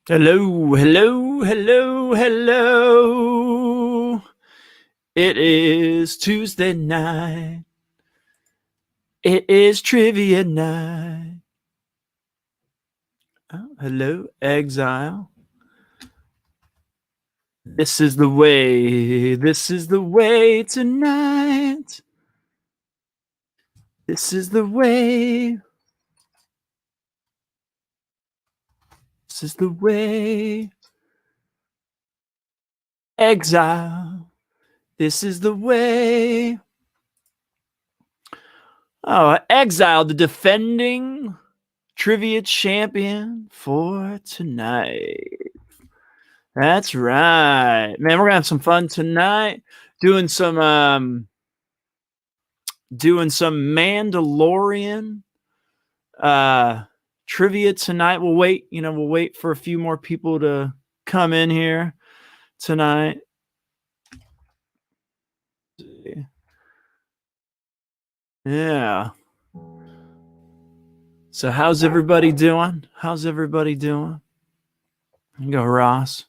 Hello, hello, hello, hello. It is Tuesday night. It is trivia night. Oh, hello, Exile. This is the way. This is the way tonight. This is the way. This is the way. Exile. This is the way. Oh, Exile, the defending trivia champion for tonight. That's right, man. We're gonna have some fun tonight, doing some Mandalorian trivia tonight. We'll wait for a few more people to come in here tonight. Yeah. So how's everybody doing? You go, Ross.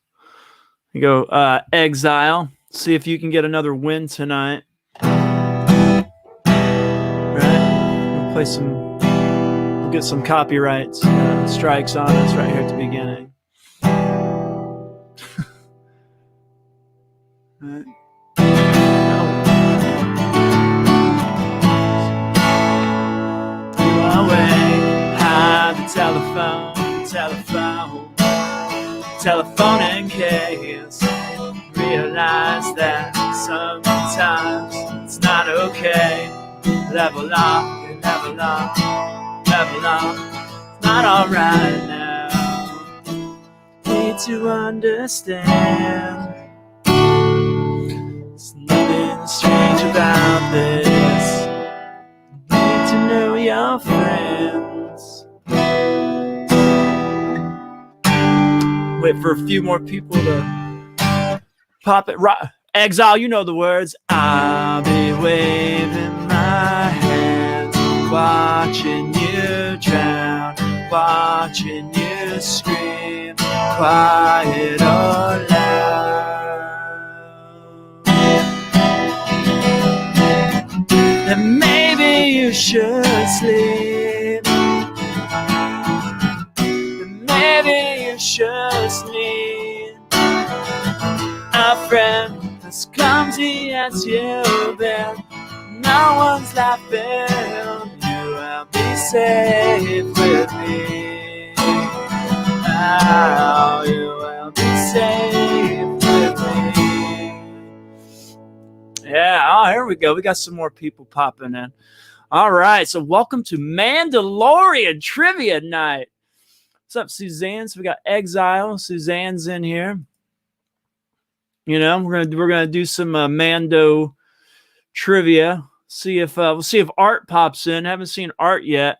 You go, Exile. See if you can get another win tonight. Right? We'll play some. We'll get some copyright strikes on us right here at the beginning. Right. Telephone in case realize that sometimes it's not okay. Level up, it's not alright now. Need to understand. There's nothing strange about this. Need to know your friends. Wait for a few more people to pop it. Exile, you know the words. I'll be waving my hands, watching you drown, watching you scream, quiet or loud. And maybe you should sleep. Maybe you should sleep. A friend as clumsy as you've been, no one's laughing. You will be safe with me. Now you will be safe with me. Yeah, oh, here we go. We got some more people popping in. All right, so welcome to Mandalorian Trivia Night. What's up, Suzanne? So we got Exile. Suzanne's in here. You know, we're gonna do some Mando trivia. We'll see if Art pops in. Haven't seen Art yet.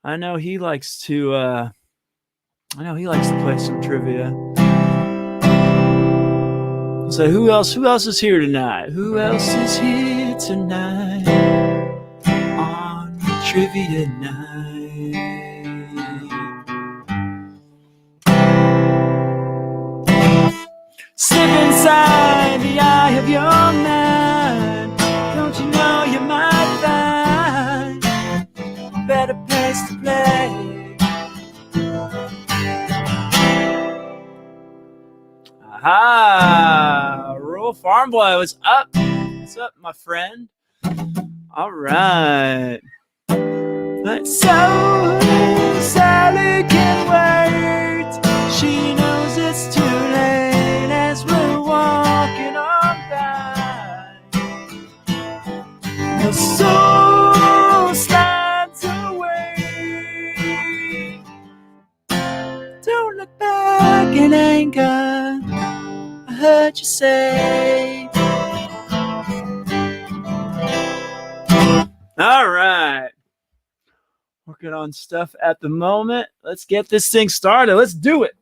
I know he likes to play some trivia. So who else is here tonight? Who else is here tonight on Trivia Night? Slip inside the eye of your mind. Don't you know you might find a better place to play? Aha! Rural Farm Boy, what's up? What's up, my friend? All right. So Sally can wait. She knows it's too late as we're walking on by. The soul slides away. Don't look back in anger. I heard you say. All right. Working on stuff at the moment. Let's get this thing started. Let's do it.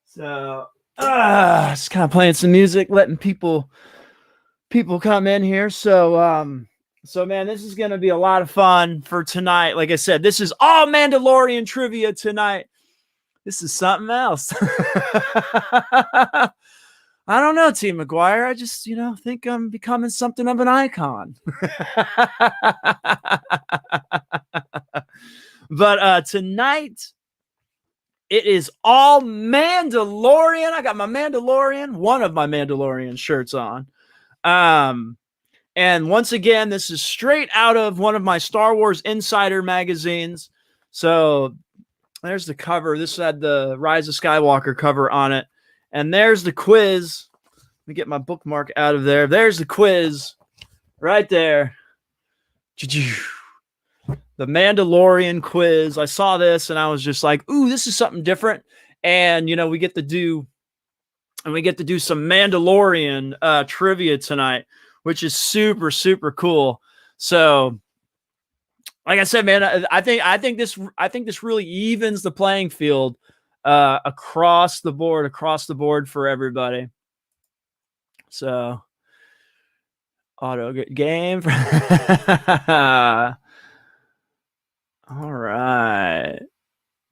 So, just kind of playing some music, letting people come in here. So man, this is going to be a lot of fun for tonight. Like I said, this is all Mandalorian trivia tonight. This is something else. I don't know, T. McGuire. I just, think I'm becoming something of an icon. But tonight, it is all Mandalorian. I got my Mandalorian, one of my Mandalorian shirts on. And once again, this is straight out of one of my Star Wars Insider magazines. So there's the cover. This had the Rise of Skywalker cover on it. And there's the quiz. Let me get my bookmark out of there. There's the quiz right there. The Mandalorian quiz. I saw this and I was just like, ooh, this is something different. And, we get to do some Mandalorian trivia tonight, which is super, super cool. So, like I said, man, I think this really evens the playing field across the board for everybody. So, auto game. All right.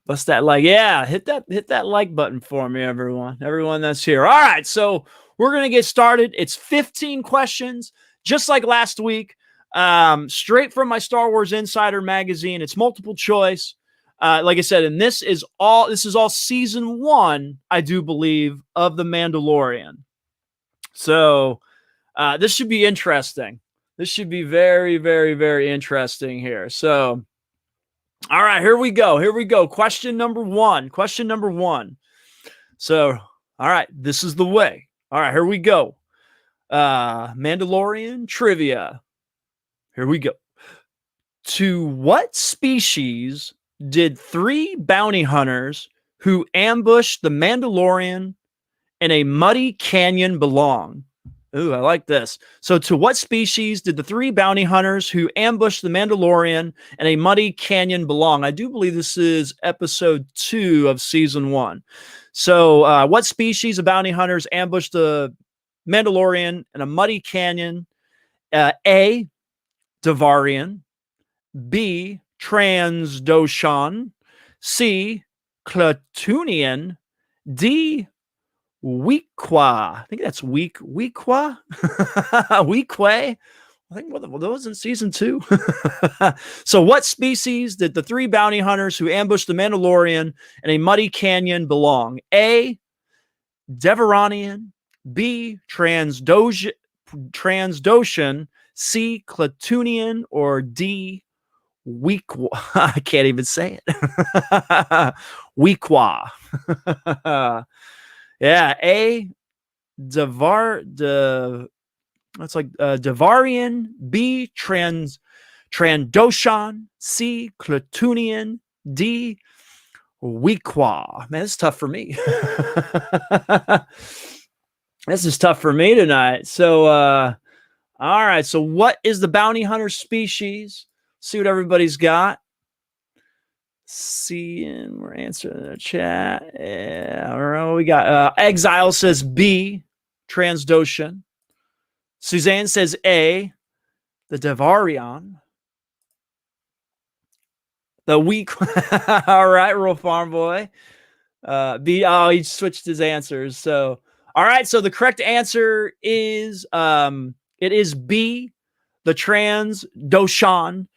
Bust that like. Yeah, hit that like button for me, everyone that's here. All right, so we're going to get started. It's 15 questions, just like last week, straight from my Star Wars Insider magazine. It's multiple choice. Like I said, and this is all season 1, I do believe, of The Mandalorian. So this should be interesting. This should be very, very, very interesting here. So, all right, here we go. Question number one. So, all right, this is the way. All right, here we go. Mandalorian trivia. Here we go. To what species did 3 bounty hunters who ambushed the Mandalorian in a muddy canyon belong? Ooh, I like this. So, to what species did the 3 bounty hunters who ambushed the Mandalorian in a muddy canyon belong? I do believe this is episode 2 of season 1. So, what species of bounty hunters ambushed the Mandalorian in a muddy canyon? A, Devarian. B, Transdoshan. C, Klatooinian. D, Weequay. I think that's Weequay. Weequay. I think were those in season 2. So, what species did the 3 bounty hunters who ambushed the Mandalorian in a muddy canyon belong? A, Devaronian. B, Transdoshan. C, Klatooinian. Or D, Weequay. I can't even say it. Weequay. Yeah, A, that's like Devarian. B, Trandoshan. C, Klatooinian. D, Weequay. Man, this is tough for me. This is tough for me tonight. So, all right. So, what is the bounty hunter species? See what everybody's got. And we're answering the chat. Yeah, all right, we got Exile says B, Transdoshan. Suzanne says A, the Devarian. The weak. All right, Rural Farm Boy. B. Oh, he switched his answers. So, all right. So the correct answer is it is B, the Transdoshan.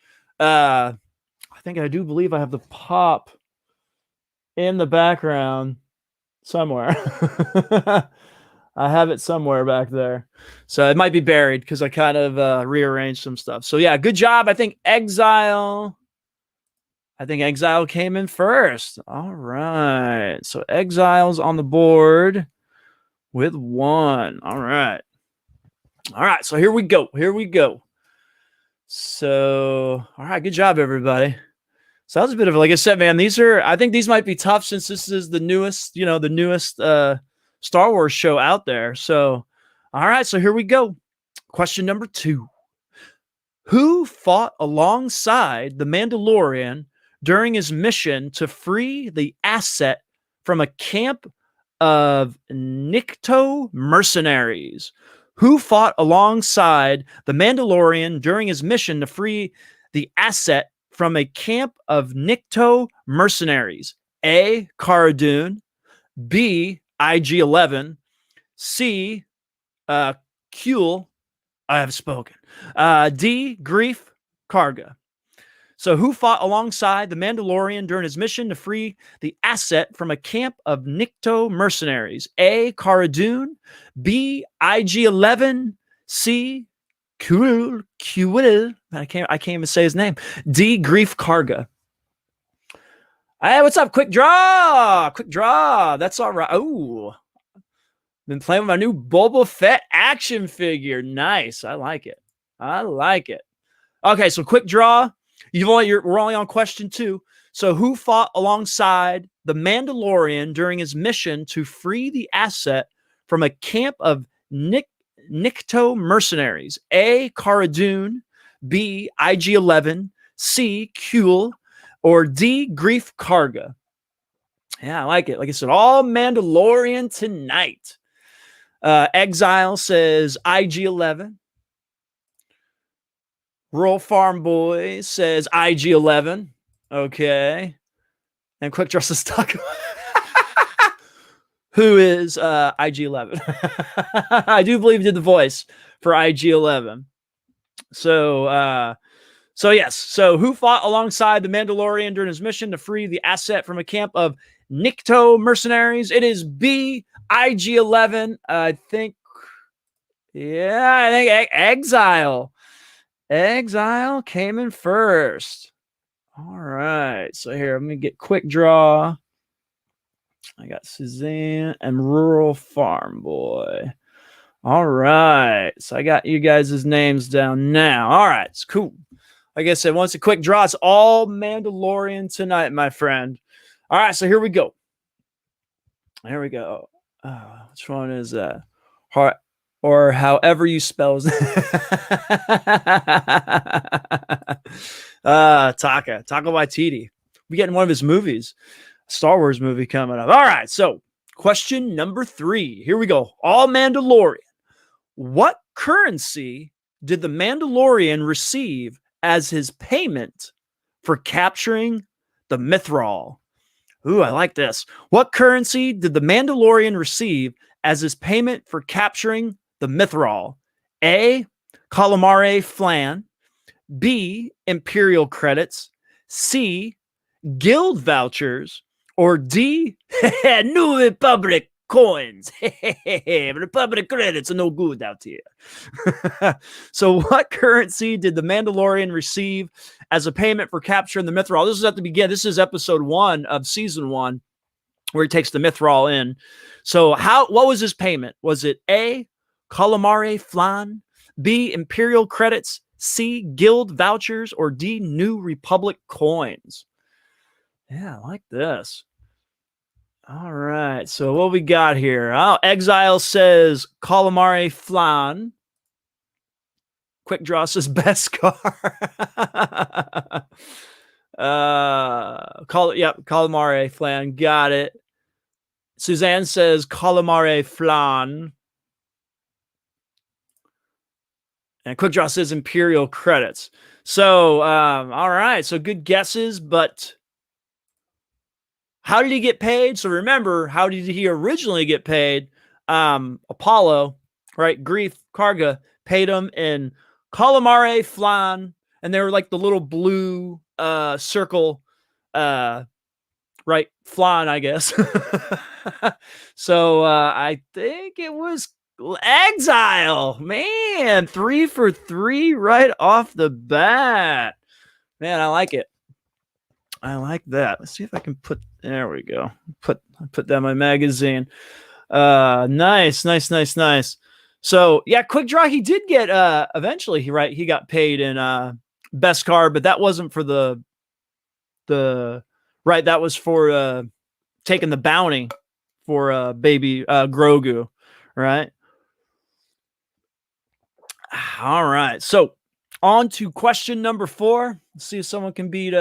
I think I do believe I have the pop in the background somewhere. I have it somewhere back there. So it might be buried because I kind of rearranged some stuff. So yeah, good job. I think Exile came in first. All right. So Exile's on the board with 1. All right. All right. So here we go. So, all right. Good job, everybody. So that was a bit of, like I said, man, I think these might be tough since this is the newest Star Wars show out there. So, all right. So here we go. Question number 2. Who fought alongside the Mandalorian during his mission to free the asset from a camp of Nikto mercenaries? Who fought alongside the Mandalorian during his mission to free the asset from a camp of Nikto mercenaries? A. Cara Dune, B. IG-11, C. Kuel, I have spoken, D. Grief Karga. So, who fought alongside the Mandalorian during his mission to free the asset from a camp of Nikto mercenaries? A. Cara Dune, B. IG-11, C. Kuel. I can't even say his name. D. Grief Karga. Hey, what's up? Quick draw. That's all right. Oh, been playing with my new Boba Fett action figure. Nice. I like it. Okay, so quick draw. We're only on question 2. So, who fought alongside the Mandalorian during his mission to free the asset from a camp of Nikto mercenaries? A. Cara Dune, B. IG-11, C. Kuel, or D. Grief Karga. Yeah, I like it. Like I said, all Mandalorian tonight. Exile says IG-11. Rural Farm Boy says IG-11. Okay. And Quick Draw says Taco. Who is IG-11? I do believe he did the voice for IG-11. So yes. So who fought alongside the Mandalorian during his mission to free the asset from a camp of Nikto mercenaries? It is B. IG-11. I think Exile. Exile came in first. All right. So here, I'm going to get Quick Draw. I got Suzanne and Rural Farm Boy. All right. So I got you guys' names down now. All right. It's cool. Like I said, once a quick draw, it's all Mandalorian tonight, my friend. All right. So here we go. Which one is that? Or however you spell it. Taika Waititi. We getting one of his movies, Star Wars movie coming up. All right, so question number 3. Here we go. All Mandalorian. What currency did the Mandalorian receive as his payment for capturing the Mithral? Ooh, I like this. What currency did the Mandalorian receive as his payment for capturing the Mithral? A. Calamari flan. B. Imperial credits. C. Guild vouchers. Or D. New Republic coins. Republic credits are no good out here. So what currency did the Mandalorian receive as a payment for capturing the Mithral? This is at the beginning. This is episode 1 of season 1, where he takes the Mithral in. So what was his payment? Was it A. Calamari flan, B. Imperial credits, C. Guild vouchers, or D. New Republic coins? Yeah, I like this. All right, so what we got here? Oh, Exile says Calamari flan. Quick Draw says Beskar. Calamari flan. Got it. Suzanne says Calamari flan. And Quick Draw says Imperial credits. So, all right. So good guesses, but how did he get paid? So remember, how did he originally get paid? Apollo, right? Grief Karga paid him in Calamari flan, and they were like the little blue circle, right? Flan, I guess. So I think it was Exile. Man, 3 for 3 right off the bat. Man, I like it. I like that. Let's see if I can put. There we go. Put that in my magazine. Nice. So yeah, Quick Draw. He did get eventually. He got paid in Beskar, but that wasn't for the right. That was for taking the bounty for baby Grogu, right? All right. So on to question number 4. Let's see if someone can beat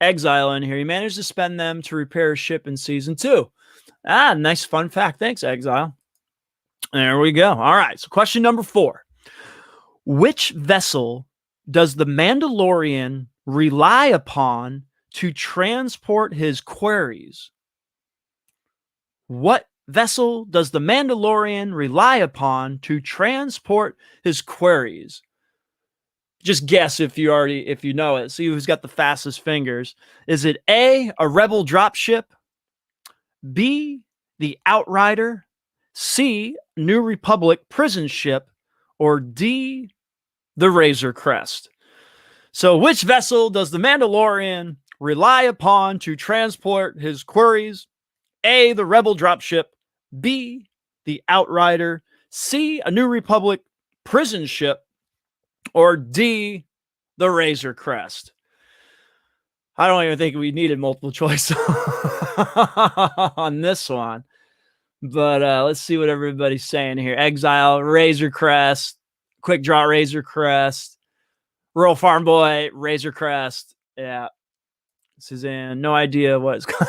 Exile in here. He managed to spend them to repair a ship in season 2. Nice fun fact. Thanks, Exile. There we go. All right. So question number 4. Which vessel does the Mandalorian rely upon to transport his quarries? What vessel does the Mandalorian rely upon to transport his quarries? Just guess if you know it. See who's got the fastest fingers. Is it A, a rebel dropship, B, the Outrider, C, New Republic prison ship, or D, the Razor Crest? So which vessel does the Mandalorian rely upon to transport his quarries? A, the rebel dropship, B, the Outrider, C, a New Republic prison ship, or D, the Razor Crest? I don't even think we needed multiple choice on this one. But let's see what everybody's saying here. Exile, Razor Crest, Quick Draw, Razor Crest, Rural Farm Boy, Razor Crest. Yeah. Suzanne, no idea what it's called.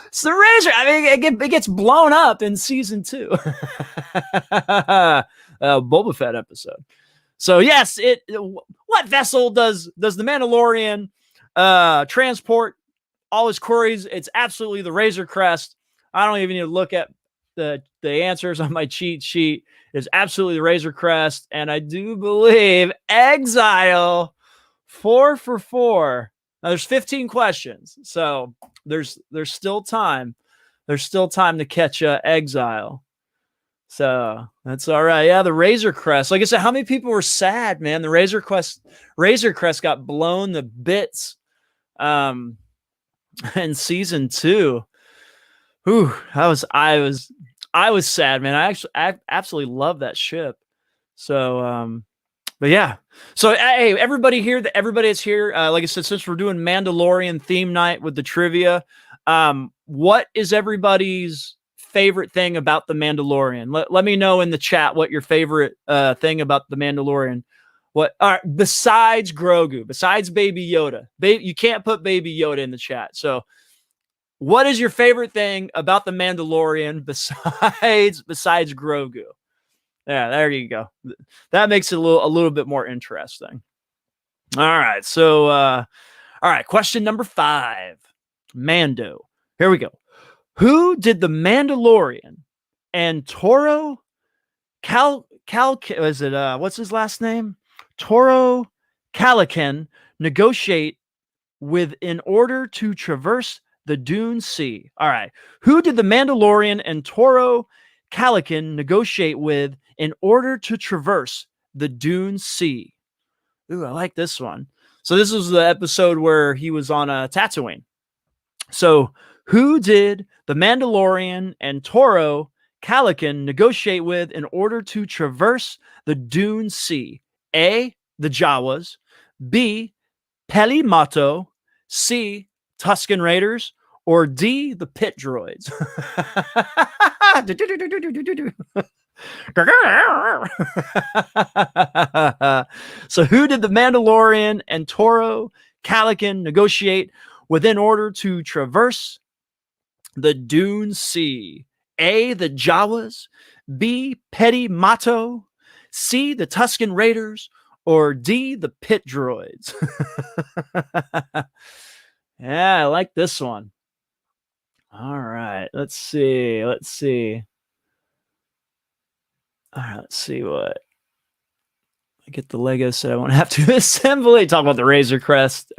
It's the Razor. I mean, it gets blown up in season 2. Boba Fett episode. So yes, what vessel does the Mandalorian transport all his quarries? It's absolutely the Razor Crest. I don't even need to look at the answers on my cheat sheet. It's absolutely the Razor Crest, and I do believe Exile 4 for 4. Now there's 15 questions, so there's still time. There's still time to catch Exile. So that's all right. Yeah, the Razor Crest. Like I said, how many people were sad, man? The Razor Crest got blown to bits in season 2. Whew, I was sad, man. I absolutely love that ship. So but yeah. So hey, everybody is here. Like I said, since we're doing Mandalorian theme night with the trivia, what is everybody's favorite thing about the Mandalorian? Let me know in the chat what your favorite thing about the Mandalorian. What? All right, besides Grogu, besides Baby Yoda. You can't put Baby Yoda in the chat. So, what is your favorite thing about the Mandalorian besides Grogu? Yeah, there you go. That makes it a little bit more interesting. All right, so all right, question number 5. Mando. Here we go. Who did the Mandalorian and Toro is it what's his last name? Toro Calican negotiate with in order to traverse the Dune Sea? All right. Who did the Mandalorian and Toro Calican negotiate with in order to traverse the Dune Sea? Ooh, I like this one. So this was the episode where he was on a Tatooine. So who did the Mandalorian and Toro Calican negotiate with in order to traverse the Dune Sea? A, the Jawas, B, Peli Motto, C, Tusken Raiders, or D, the pit droids? So who did the Mandalorian and Toro Calican negotiate with in order to traverse the Dune Sea? A, the Jawas, B, Peli Motto, C, the Tusken Raiders, or D, the pit droids? Yeah, I like this one. All right, let's see. All right, let's see what. I get the Lego set. I won't have to assemble it. Talk about the Razor Crest.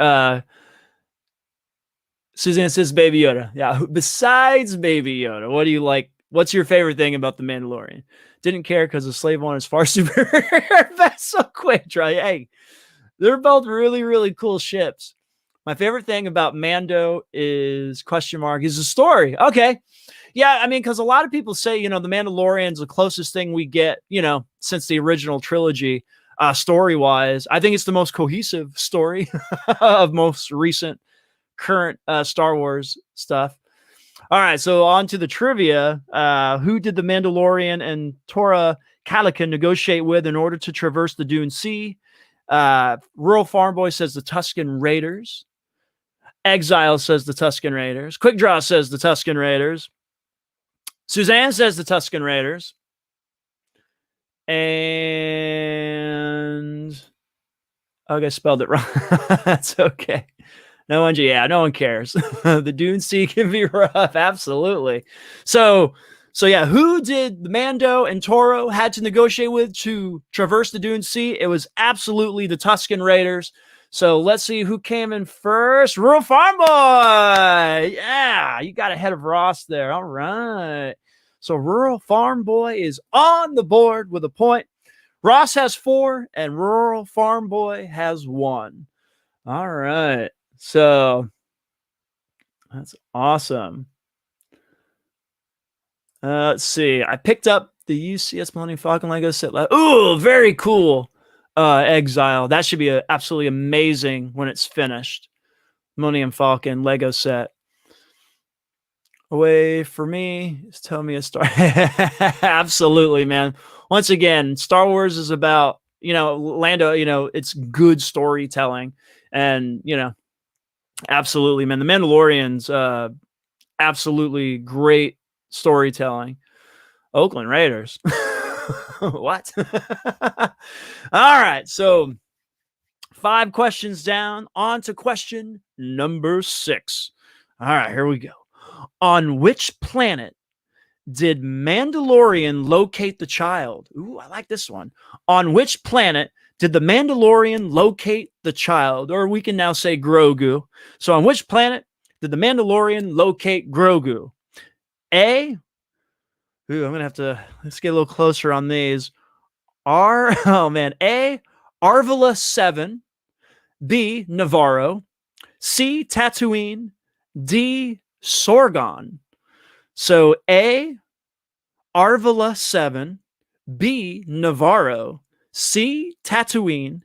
Suzanne says Baby Yoda. Yeah, besides Baby Yoda, what do you like? What's your favorite thing about the Mandalorian? Didn't care because the Slave One is far superior. That's so quick, try. Hey, they're both really, really cool ships. My favorite thing about Mando is the story. Okay. Yeah, I mean, because a lot of people say, the Mandalorian's the closest thing we get, since the original trilogy, story-wise. I think it's the most cohesive story of most recent, current Star Wars stuff. All right, so on to the trivia. Who did the Mandalorian and Toro Calican negotiate with in order to traverse the Dune Sea? Rural Farm Boy says the Tusken Raiders. Exile says the Tusken Raiders. Quick Draw says the Tusken Raiders. Suzanne says the Tusken Raiders. And Okay, spelled it wrong. That's okay. No one, yeah, no one cares. The Dune Sea can be rough, absolutely. So yeah, who did the Mando and Toro had to negotiate with to traverse the Dune Sea? It was absolutely the Tusken Raiders. So let's see who came in first. Rural Farm Boy. Yeah, you got ahead of Ross there. All right. So Rural Farm Boy is on the board with a point. Ross has 4, and Rural Farm Boy has 1. All right. So that's awesome. Let's see. I picked up the UCS Millennium Falcon Lego set. Ooh, very cool. Exile. That should be absolutely amazing when it's finished. Millennium Falcon Lego set. Away for me. Just tell me a story. Absolutely, man. Once again, Star Wars is about, Lando, it's good storytelling. And, absolutely, man. The Mandalorians, absolutely great storytelling. Oakland Raiders. What? All right. So 5 questions down. On to question number 6. All right, here we go. On which planet did Mandalorian locate the child? Ooh, I like this one. On which planet did the Mandalorian locate the child? Or we can now say Grogu. So on which planet did the Mandalorian locate Grogu? A. Ooh, I'm going to have to, let's get a little closer on these. Oh man. A. Arvala 7. B. Navarro. C. Tatooine. D. Sorgon. So A. Arvala 7. B. Navarro. C. Tatooine.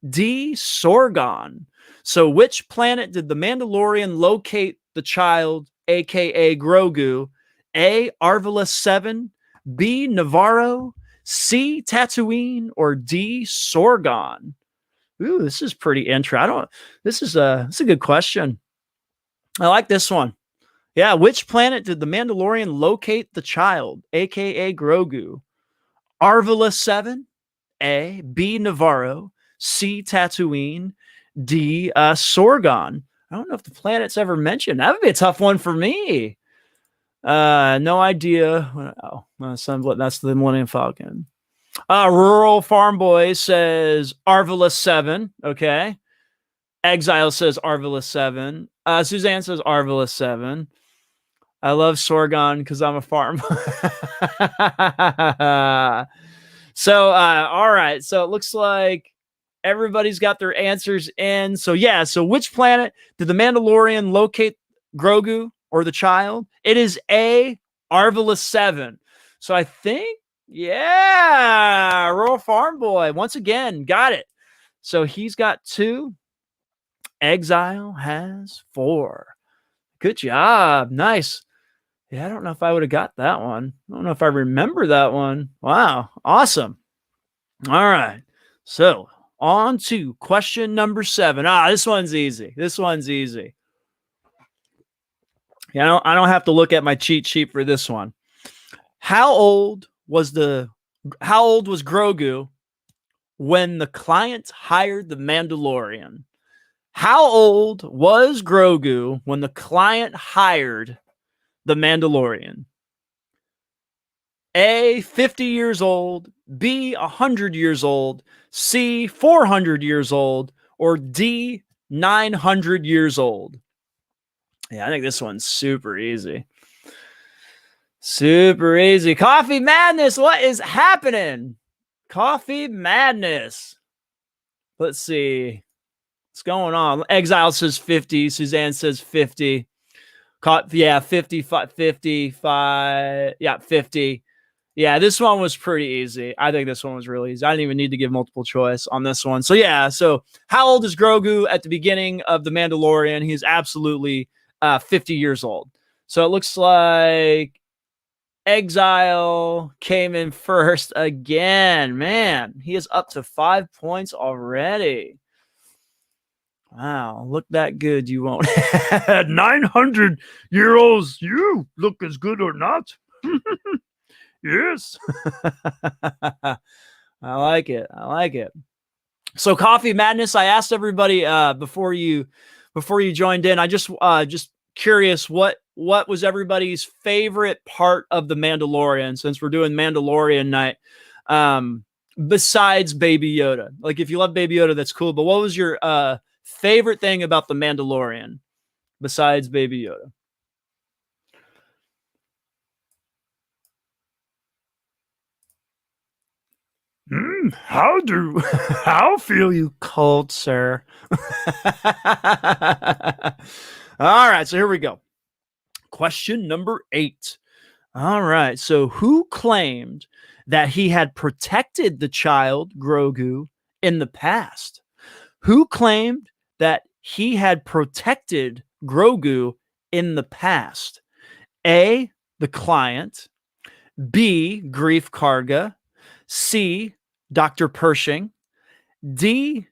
D. Sorgon. So which planet did the Mandalorian locate the child, aka Grogu? A. Arvala 7. B. Navarro. C. Tatooine. Or D. Sorgon? Ooh, this is pretty interesting. This is a good question. I like this one. Yeah, which planet did the Mandalorian locate the child, aka Grogu? Arvala 7, A. B. Navarro, C. Tatooine, D. Sorgon. I don't know if the planet's ever mentioned. That would be a tough one for me. No idea. Oh, that's the Millennium Falcon. Rural Farm Boy says Arvala 7. Okay. Exile says Arvala 7. Suzanne says Arvala 7. I love Sorgon because I'm a farm. So, all right. So it looks like everybody's got their answers in. So, yeah. So which planet did the Mandalorian locate Grogu or the child? It is A, Arvala 7. So I think, yeah, Rural Farm Boy, once again, got it. So he's got 2. Exile has 4. Good job. Nice. Yeah, I don't know if I would have got that one. I don't know if I remember that one. Wow. Awesome. All right. So on to question number 7. This one's easy. Yeah, I don't have to look at my cheat sheet for this one. How old was Grogu when the client hired the Mandalorian? How old was Grogu when the client hired the Mandalorian? A, 50 years old, B, 100 years old, C, 400 years old, or D, 900 years old? Yeah, I think this one's super easy. Super easy. Coffee Madness, what is happening? Coffee Madness. Let's see. What's going on? Exile says 50. Suzanne says 50. 55. Yeah, 50. Yeah, this one was pretty easy. I think this one was really easy. I didn't even need to give multiple choice on this one. So, yeah. So, how old is Grogu at the beginning of The Mandalorian? He's absolutely 50 years old. So, it looks like Exile came in first again. Man, he is up to 5 points already. Wow, look that good you won't. 900-year-olds, you look as good or not. Yes. I like it. So Coffee Madness, I asked everybody before you joined in. I just curious what was everybody's favorite part of the Mandalorian, since we're doing Mandalorian night. Besides Baby Yoda. Like, if you love Baby Yoda, that's cool. But what was your favorite thing about the Mandalorian besides Baby Yoda? How feel you, cold sir? All right, so here we go. Question number 8. All right, so who claimed that he had protected the child Grogu in the past? Who claimed that he had protected Grogu in the past? A, the client. B, Grief Karga. C, Dr. Pershing. D,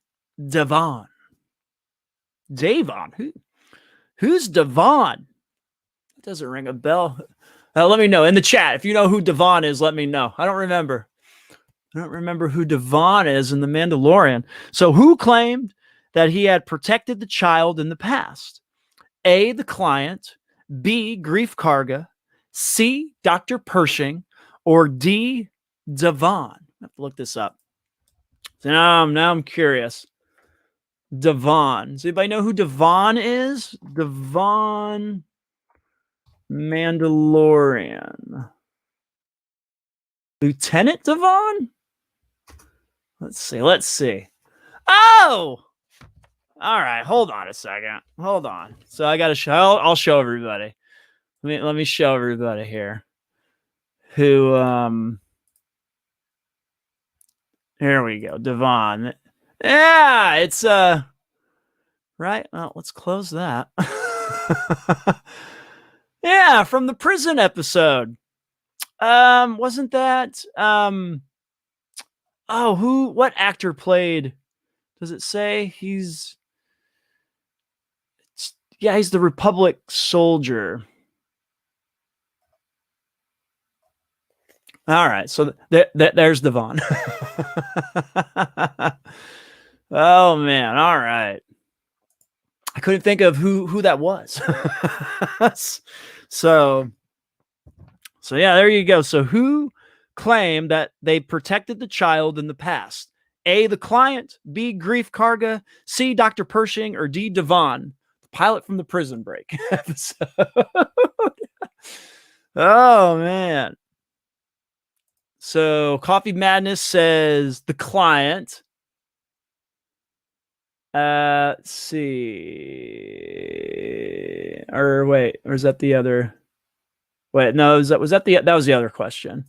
Devon. Davon? Who's Devon? That doesn't ring a bell. Let me know in the chat. If you know who Devon is, let me know. I don't remember who Devon is in The Mandalorian. So who claimed that he had protected the child in the past? A, the client. B, Grief Karga. C, Dr. Pershing. Or D, Devon. I have to look this up. So now I'm curious. Devon. Does anybody know who Devon is? Devon Mandalorian. Lieutenant Devon? Let's see. Oh! All right, hold on a second. Hold on. So I got to show. I'll show everybody. Let me show everybody here. Who? Here we go. Devon. Yeah, it's right. Well, let's close that. Yeah, from the prison episode. Wasn't that what actor played? Does it say he's the Republic soldier. All right, so there's Devon. Oh man, all right. I couldn't think of who that was. So yeah, there you go. So who claimed that they protected the child in the past? A, the client. B, Grief Karga. C, Dr. Pershing. Or D, Devon, the pilot from the Prison Break episode. Oh man. So Coffee Madness says the client. Let's see. Or wait, or is that the other? Wait, no, that was the other question.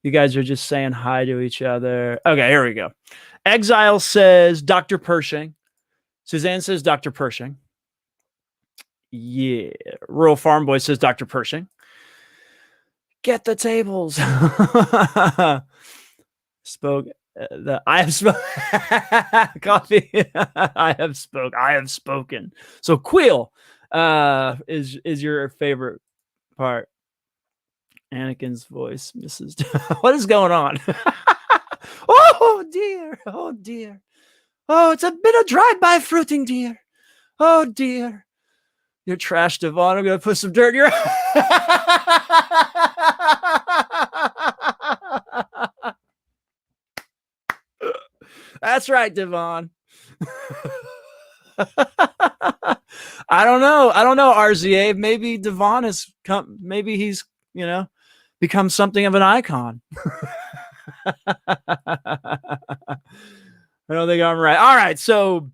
You guys are just saying hi to each other. Okay, here we go. Exile says Dr. Pershing. Suzanne says Dr. Pershing. Yeah. Rural Farm Boy says Dr. Pershing. Get the tables. Spoke. I have spoken. Coffee. I have spoken. So Quill is your favorite part. Anakin's voice, Mrs. What is going on? Oh dear. Oh dear. Oh, it's been a drive-by fruiting, dear. Oh dear. You're trash, Devon. I'm gonna put some dirt in your. That's right, Devon. I don't know, RZA. Maybe Devon has come. Maybe he's become something of an icon. I don't think I'm right. All right, so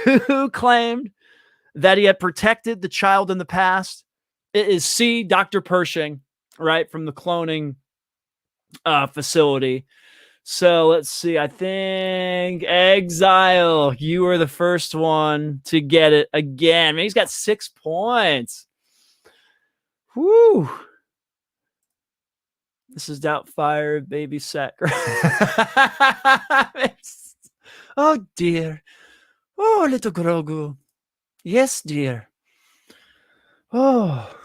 who claimed that he had protected the child in the past? It is C, Dr. Pershing, right, from the cloning facility. So let's see. I think Exile, you were the first one to get it again. Man, he's got 6 points. Whoo. This is Doubtfire, baby sack. Oh dear. Oh, little Grogu. Yes, dear. Oh.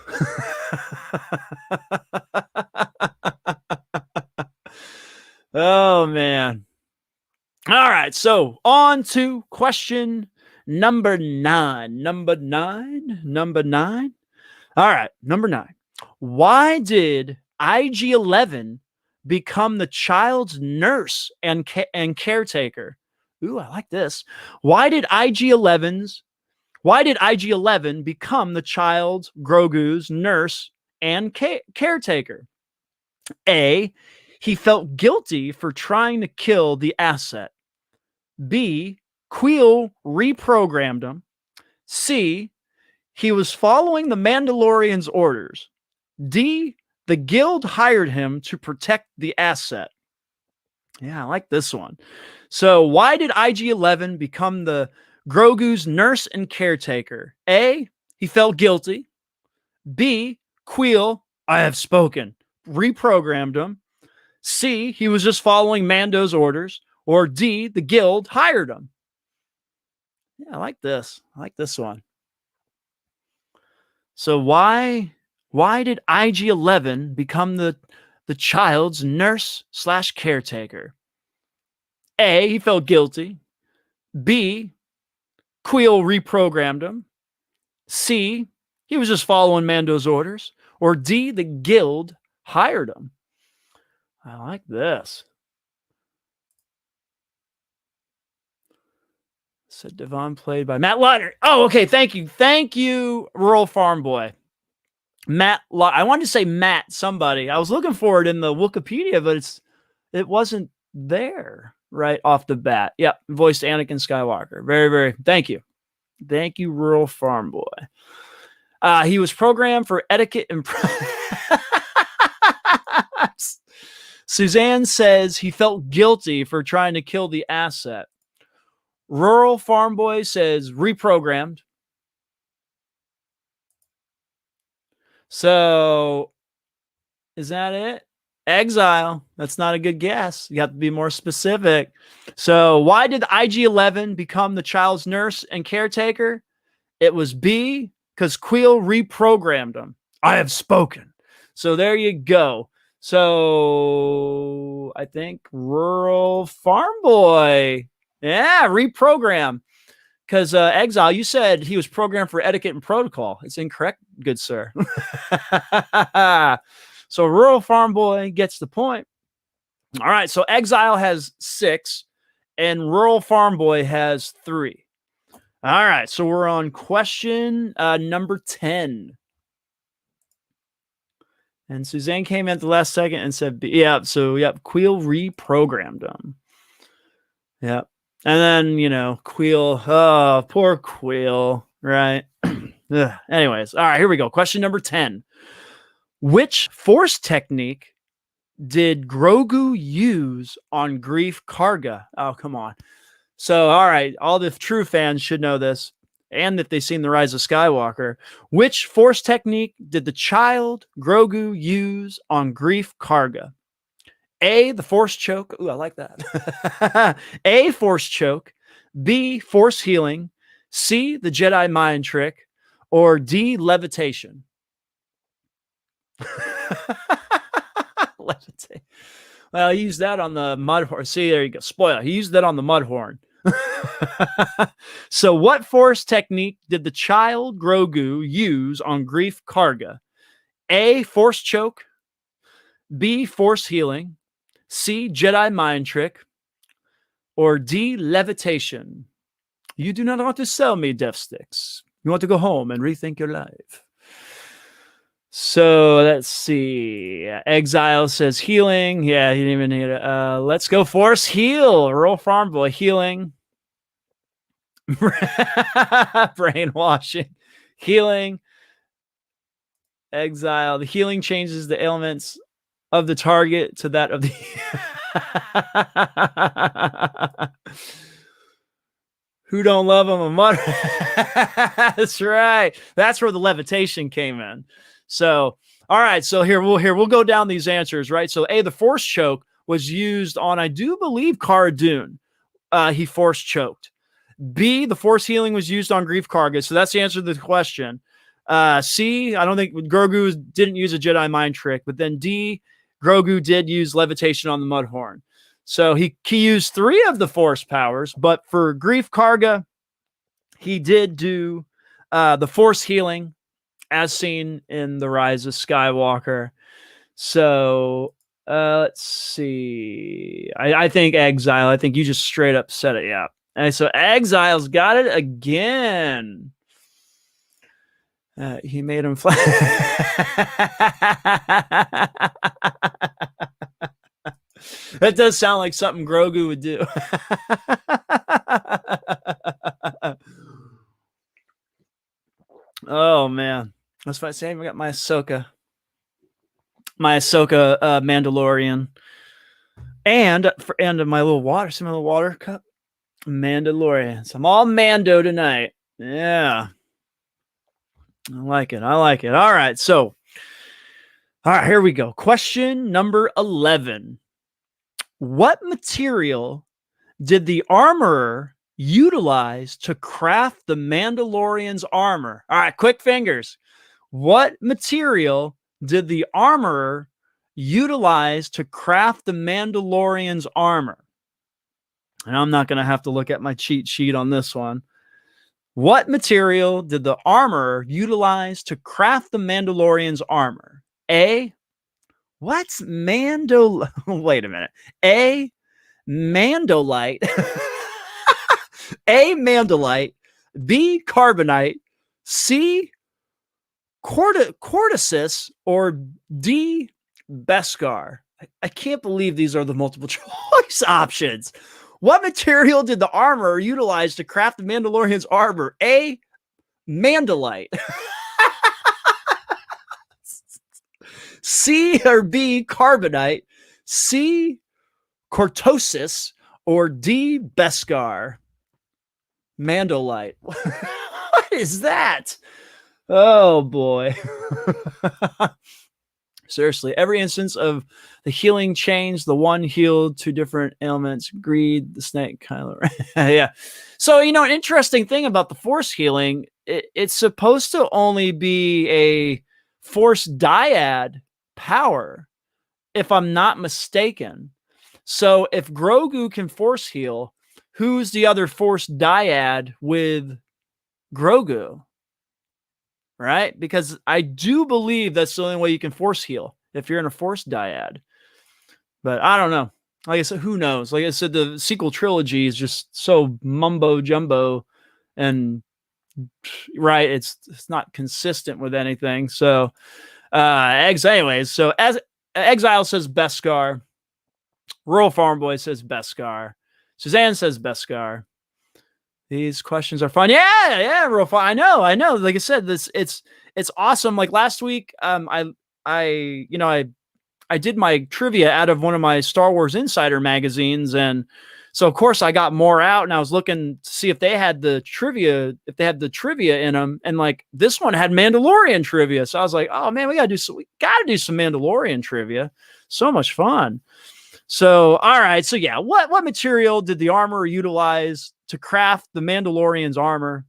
Oh man. All right, so on to question number 9. Number 9. All right, number 9. Why did IG-11 become the child's nurse and caretaker? Ooh, I like this. Why did IG-11 become the child Grogu's nurse and caretaker? A, he felt guilty for trying to kill the asset. B, Queel reprogrammed him. C, he was following the Mandalorian's orders. D, the guild hired him to protect the asset. Yeah, I like this one. So why did IG-11 become the Grogu's nurse and caretaker? A, he felt guilty. B, Queel, I have spoken, reprogrammed him. C, he was just following Mando's orders. Or D, the guild hired him. Yeah, I like this. I like this one. So why did IG-11 become the child's nurse / caretaker? A, he felt guilty. B, Queel reprogrammed him. C, he was just following Mando's orders. Or D, the guild hired him. I like this. Said Devon, played by Matt Lauder. Oh, okay. Thank you, Rural Farm Boy. Matt. I wanted to say Matt somebody. I was looking for it in the Wikipedia, but it wasn't there right off the bat. Yep, voiced Anakin Skywalker. Very, very. Thank you, Rural Farm Boy. He was programmed for etiquette and. Suzanne says he felt guilty for trying to kill the asset. Rural Farm Boy says reprogrammed. So, is that it? Exile. That's not a good guess. You have to be more specific. So, why did IG-11 become the child's nurse and caretaker? It was B, because Queel reprogrammed him. I have spoken. So, there you go. So, I think Rural Farm Boy. Yeah, reprogram. Because Exile, you said he was programmed for etiquette and protocol. It's incorrect, good sir. So Rural Farm Boy gets the point. All right, so Exile has 6, and Rural Farm Boy has 3. All right, so we're on question number 10. And Suzanne came in at the last second and said, yeah, so, yep, Queel reprogrammed him. Yep. And then, Queel. Oh, poor Queel, right? Anyways, all right, here we go. Question number 10. Which force technique did Grogu use on Greef Karga? Oh, come on. So, all right, all the true fans should know this, and if they've seen The Rise of Skywalker. Which force technique did the child Grogu use on Greef Karga? A, the force choke. Ooh, I like that. A, force choke. B, force healing. C, the Jedi mind trick. Or D, levitation. Levitate. Well, he used that on the Mudhorn. See, there you go. Spoiler. He used that on the Mudhorn. So what force technique did the child Grogu use on Greef Karga? A, force choke. B, force healing. C, Jedi mind trick. Or D, levitation. You do not want to sell me death sticks. You want to go home and rethink your life. So let's see. Exile says healing. Yeah, he didn't even need it. Let's go force heal. Rural Farm Boy, healing. Brainwashing. Healing. Exile. The healing changes the ailments of the target to that of the... Who don't love him a mud? That's right. That's where the levitation came in. So, all right. So we'll go down these answers, right? So A, the force choke was used on, I do believe, Cara Dune. He force choked. B, the force healing was used on Greef Karga. So that's the answer to the question. C, I don't think Grogu didn't use a Jedi mind trick, but then D, Grogu did use levitation on the Mudhorn. So he used 3 of the Force powers, but for Grief Karga, he did do the Force healing, as seen in The Rise of Skywalker. So let's see. I think Exile. I think you just straight up said it. Yeah. And so Exile's got it again. He made him fly. That does sound like something Grogu would do. Oh man, that's what I say. I got my Ahsoka Mandalorian, and my little water, some little water cup, Mandalorian. So I'm all Mando tonight. Yeah, I like it. I like it. All right, so all right, here we go. Question number 11. What material did the armorer utilize to craft the Mandalorian's armor? All right, quick fingers. What material did the armorer utilize to craft the Mandalorian's armor? And I'm not going to have to look at my cheat sheet on this one. What material did the armorer utilize to craft the Mandalorian's armor? A, what's Mando? Wait a minute. A, Mandolite. A, Mandolite. B, Carbonite. C, Cordyceps, or D, Beskar. I can't believe these are the multiple choice options. What material did the armor utilize to craft the Mandalorian's armor? A, Mandolite. C or B, Carbonite. C, Cortosis, or D, Beskar. Mandolite. What is that? Oh boy. Seriously, every instance of the healing change, the one healed, 2 different ailments, greed, the snake, Kylo Ren. Yeah. So, an interesting thing about the Force healing, it's supposed to only be a Force dyad power, if I'm not mistaken. So if Grogu can Force heal, who's the other Force dyad with Grogu? Right? Because I do believe that's the only way you can Force heal, if you're in a Force dyad. But I don't know. Like I said, who knows? Like I said, the sequel trilogy is just so mumbo jumbo, and right, it's not consistent with anything. So anyways, so as Exile says Beskar, Rural Farm Boy says Beskar, Suzanne says Beskar. These questions are fun. Yeah, real fun. I know. Like I said, it's awesome. Like last week, I did my trivia out of one of my Star Wars Insider magazines, and so of course I got more out, and I was looking to see if they had the trivia in them, and like this one had Mandalorian trivia, so I was like, oh man, we gotta do some Mandalorian trivia. So much fun. So all right, so yeah, what material did the armorer utilize to craft the Mandalorian's armor?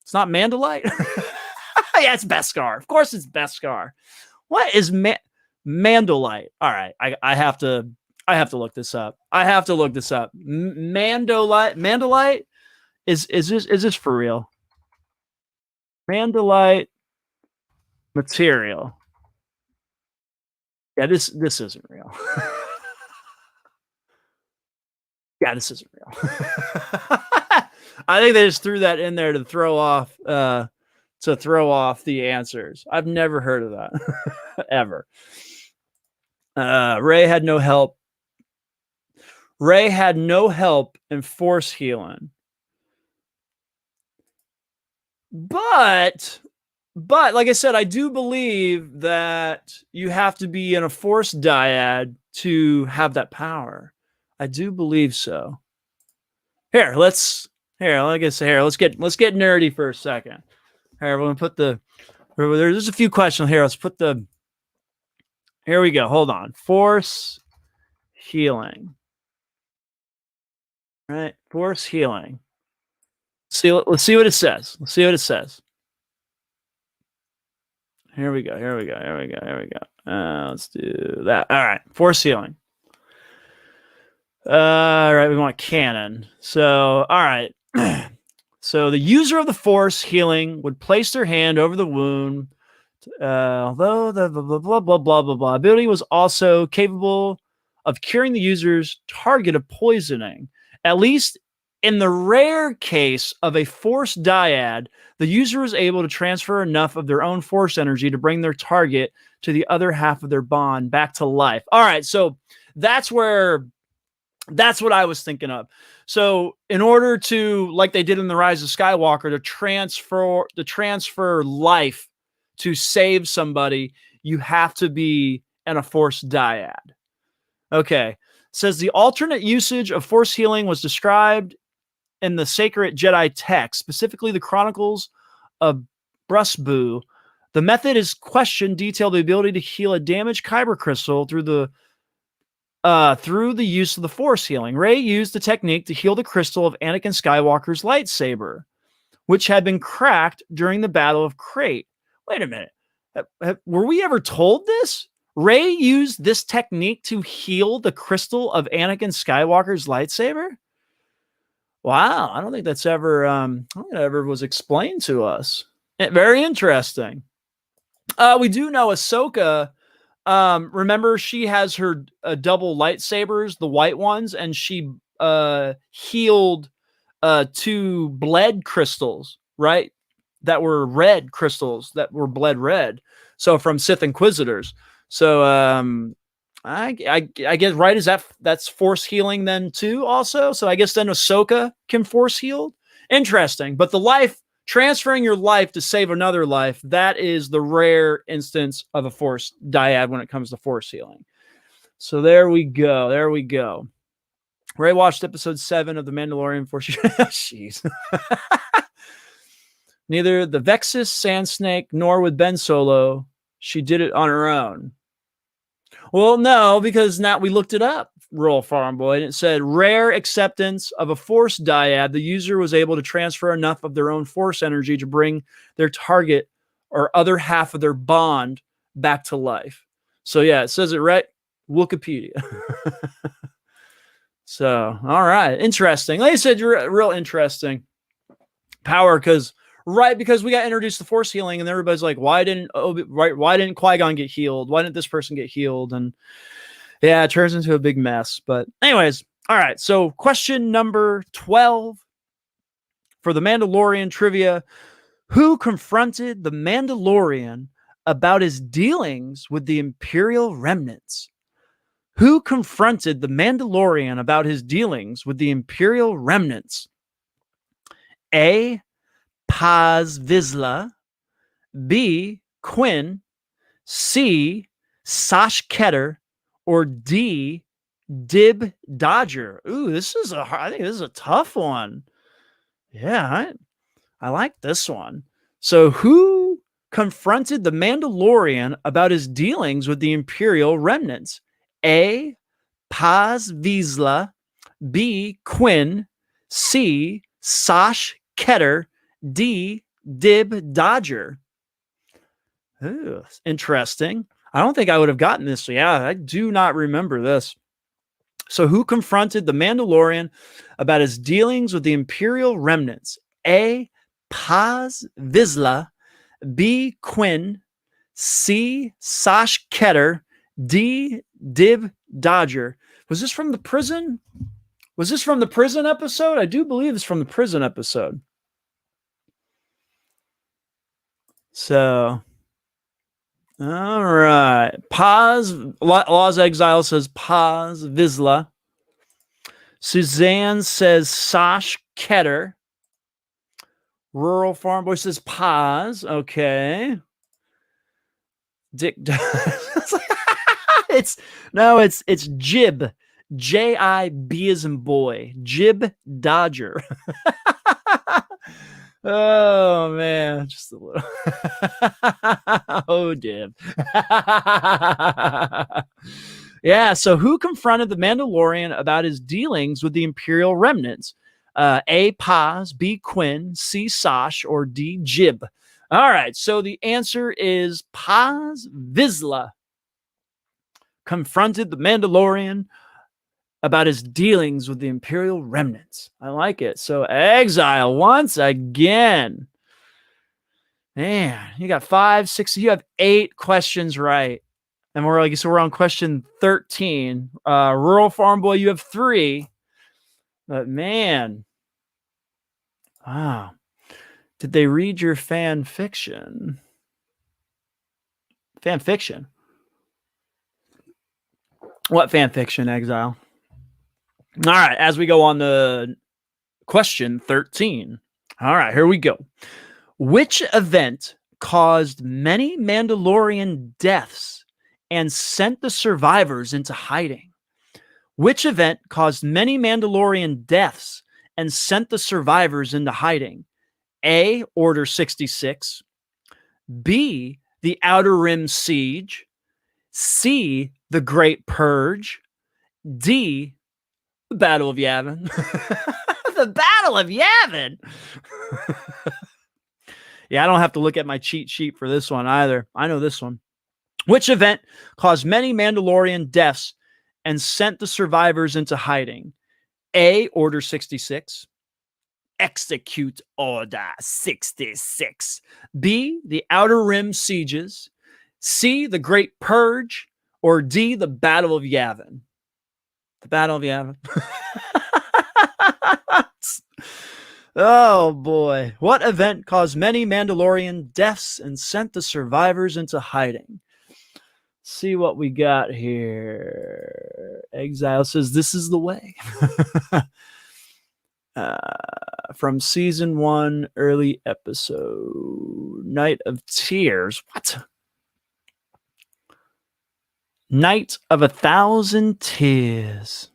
It's not Mandalite. Yeah, it's Beskar. Of course, it's Beskar. What is Mandalite? All right, I have to look this up. Mandalite is this for real? Mandalite material. Yeah, this isn't real. Yeah, this isn't real. I think they just threw that in there to throw off the answers. I've never heard of that ever. Rey had no help. Rey had no help in Force healing. But like I said, I do believe that you have to be in a Force dyad to have that power. I do believe so. Let's get nerdy for a second. Here, we're gonna put there's a few questions here. Let's put here we go. Hold on. Force healing. All right, Force healing. Let's see what it says. Here we go. Let's do that. All right, Force healing. All right, we want canon. So, all right. So the user of the Force healing would place their hand over the wound. Although the blah, blah, blah, blah, blah, blah ability was also capable of curing the user's target of poisoning. At least in the rare case of a Force dyad, the user is able to transfer enough of their own Force energy to bring their target to the other half of their bond back to life. All right, so that's what I was thinking of. So in order to, like they did in the Rise of Skywalker, to transfer life to save somebody, you have to be in a Force dyad. Okay. It says the alternate usage of Force healing was described in the sacred Jedi text, specifically the Chronicles of Brusbu. The method is questioned detail the ability to heal a damaged kyber crystal through the use of the Force healing. Rey used the technique to heal the crystal of Anakin Skywalker's lightsaber, which had been cracked during the Battle of Crate. Wait a minute. Were we ever told this? Rey used this technique to heal the crystal of Anakin Skywalker's lightsaber? Wow, I don't think that's ever was explained to us. Very interesting. We do know Ahsoka. Remember, she has her double lightsabers, the white ones, and she healed 2 bled crystals, right? That were red crystals that were bled red. So from Sith Inquisitors. So I guess, right, is that's Force healing then too also? So I guess then Ahsoka can Force heal? Interesting. But transferring your life to save another life, that is the rare instance of a Force dyad when it comes to Force healing. So there we go. Ray watched episode 7 of The Mandalorian for jeez. Neither the Vexus Sand Snake nor with Ben Solo, she did it on her own. Well, no, because now we looked it up, Royal Farm Boy, and it said rare acceptance of a Force dyad. The user was able to transfer enough of their own Force energy to bring their target or other half of their bond back to life. So yeah, it says it right. Wikipedia. So, all right. Interesting. Like I said, you're real interesting. Power, because we got introduced to Force healing, and everybody's like, why didn't Qui-Gon get healed? Why didn't this person get healed? And yeah, it turns into a big mess. But anyways, all right. So question number 12 for the Mandalorian trivia. Who confronted the Mandalorian about his dealings with the Imperial remnants? Who confronted the Mandalorian about his dealings with the Imperial remnants? A. Paz Vizsla, B. Quinn, C. Sash Ketter, or D. Dib Dodger. Ooh, I think this is a tough one. Yeah, I like this one. So who confronted the Mandalorian about his dealings with the Imperial remnants? A. Paz Vizsla, B. Quinn, C. Sash Ketter, D. Dib Dodger. Ooh, interesting. I don't think I would have gotten this. Yeah, I do not remember this. So who confronted the Mandalorian about his dealings with the Imperial remnants? A. Paz Vizsla, B. Quinn, C. Sash Ketter, D. Dib Dodger. Was this from the prison? Was this from the prison episode? I do believe it's from the prison episode. So, all right. Paz, Law's Exile says Paz Vizsla. Suzanne says Sash Ketter. Rural Farm Boy says Paz. Okay. Dick. it's Jib. J-I-B as in boy. Jib Dodger. Oh man, just a little. Oh, Dib. Yeah, so who confronted the Mandalorian about his dealings with the Imperial remnants? A. Paz, B. Quinn, C. Sash, or D. Jib? All right, so the answer is Paz Vizsla confronted the Mandalorian about his dealings with the Imperial remnants. I like it. So Exile once again. Man, you got 5, 6, you have 8 questions right. And we're on question 13. Rural Farm Boy, you have 3. But man, wow. Did they read your fan fiction? Fan fiction? What fan fiction, Exile? All right, as we go on to question 13. All right, here we go. Which event caused many Mandalorian deaths and sent the survivors into hiding? Which event caused many Mandalorian deaths and sent the survivors into hiding? A. Order 66. B. The Outer Rim Siege. C. The Great Purge. D. The Battle of Yavin. The Battle of Yavin. Yeah, I don't have to look at my cheat sheet for this one either. I know this one. Which event caused many Mandalorian deaths and sent the survivors into hiding? A. Order 66. Execute Order 66. B. The Outer Rim Sieges. C. The Great Purge. Or D. The Battle of Yavin. The Battle of Yavin. Oh boy. What event caused many Mandalorian deaths and sent the survivors into hiding? See what we got here. Exile says this is the way. From season 1, early episode. Night of Tears. What? Night of 1,000 Tears.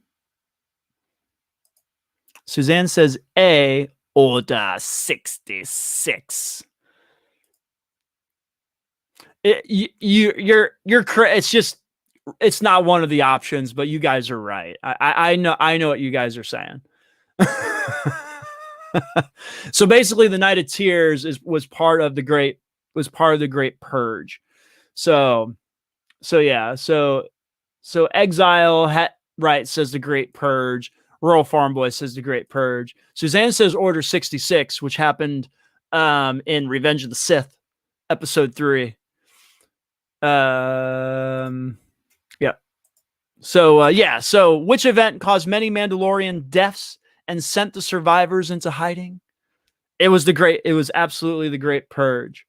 Suzanne says A. Order 66. You're it's just it's not one of the options, but you guys are right. I know what you guys are saying. So basically, the Night of Tears was part of the Great Purge. So Exile says the Great Purge. Rural Farm Boy says the Great Purge. Suzanne says Order 66, which happened in Revenge of the Sith, episode 3. Yeah. So which event caused many Mandalorian deaths and sent the survivors into hiding? It was absolutely the Great Purge.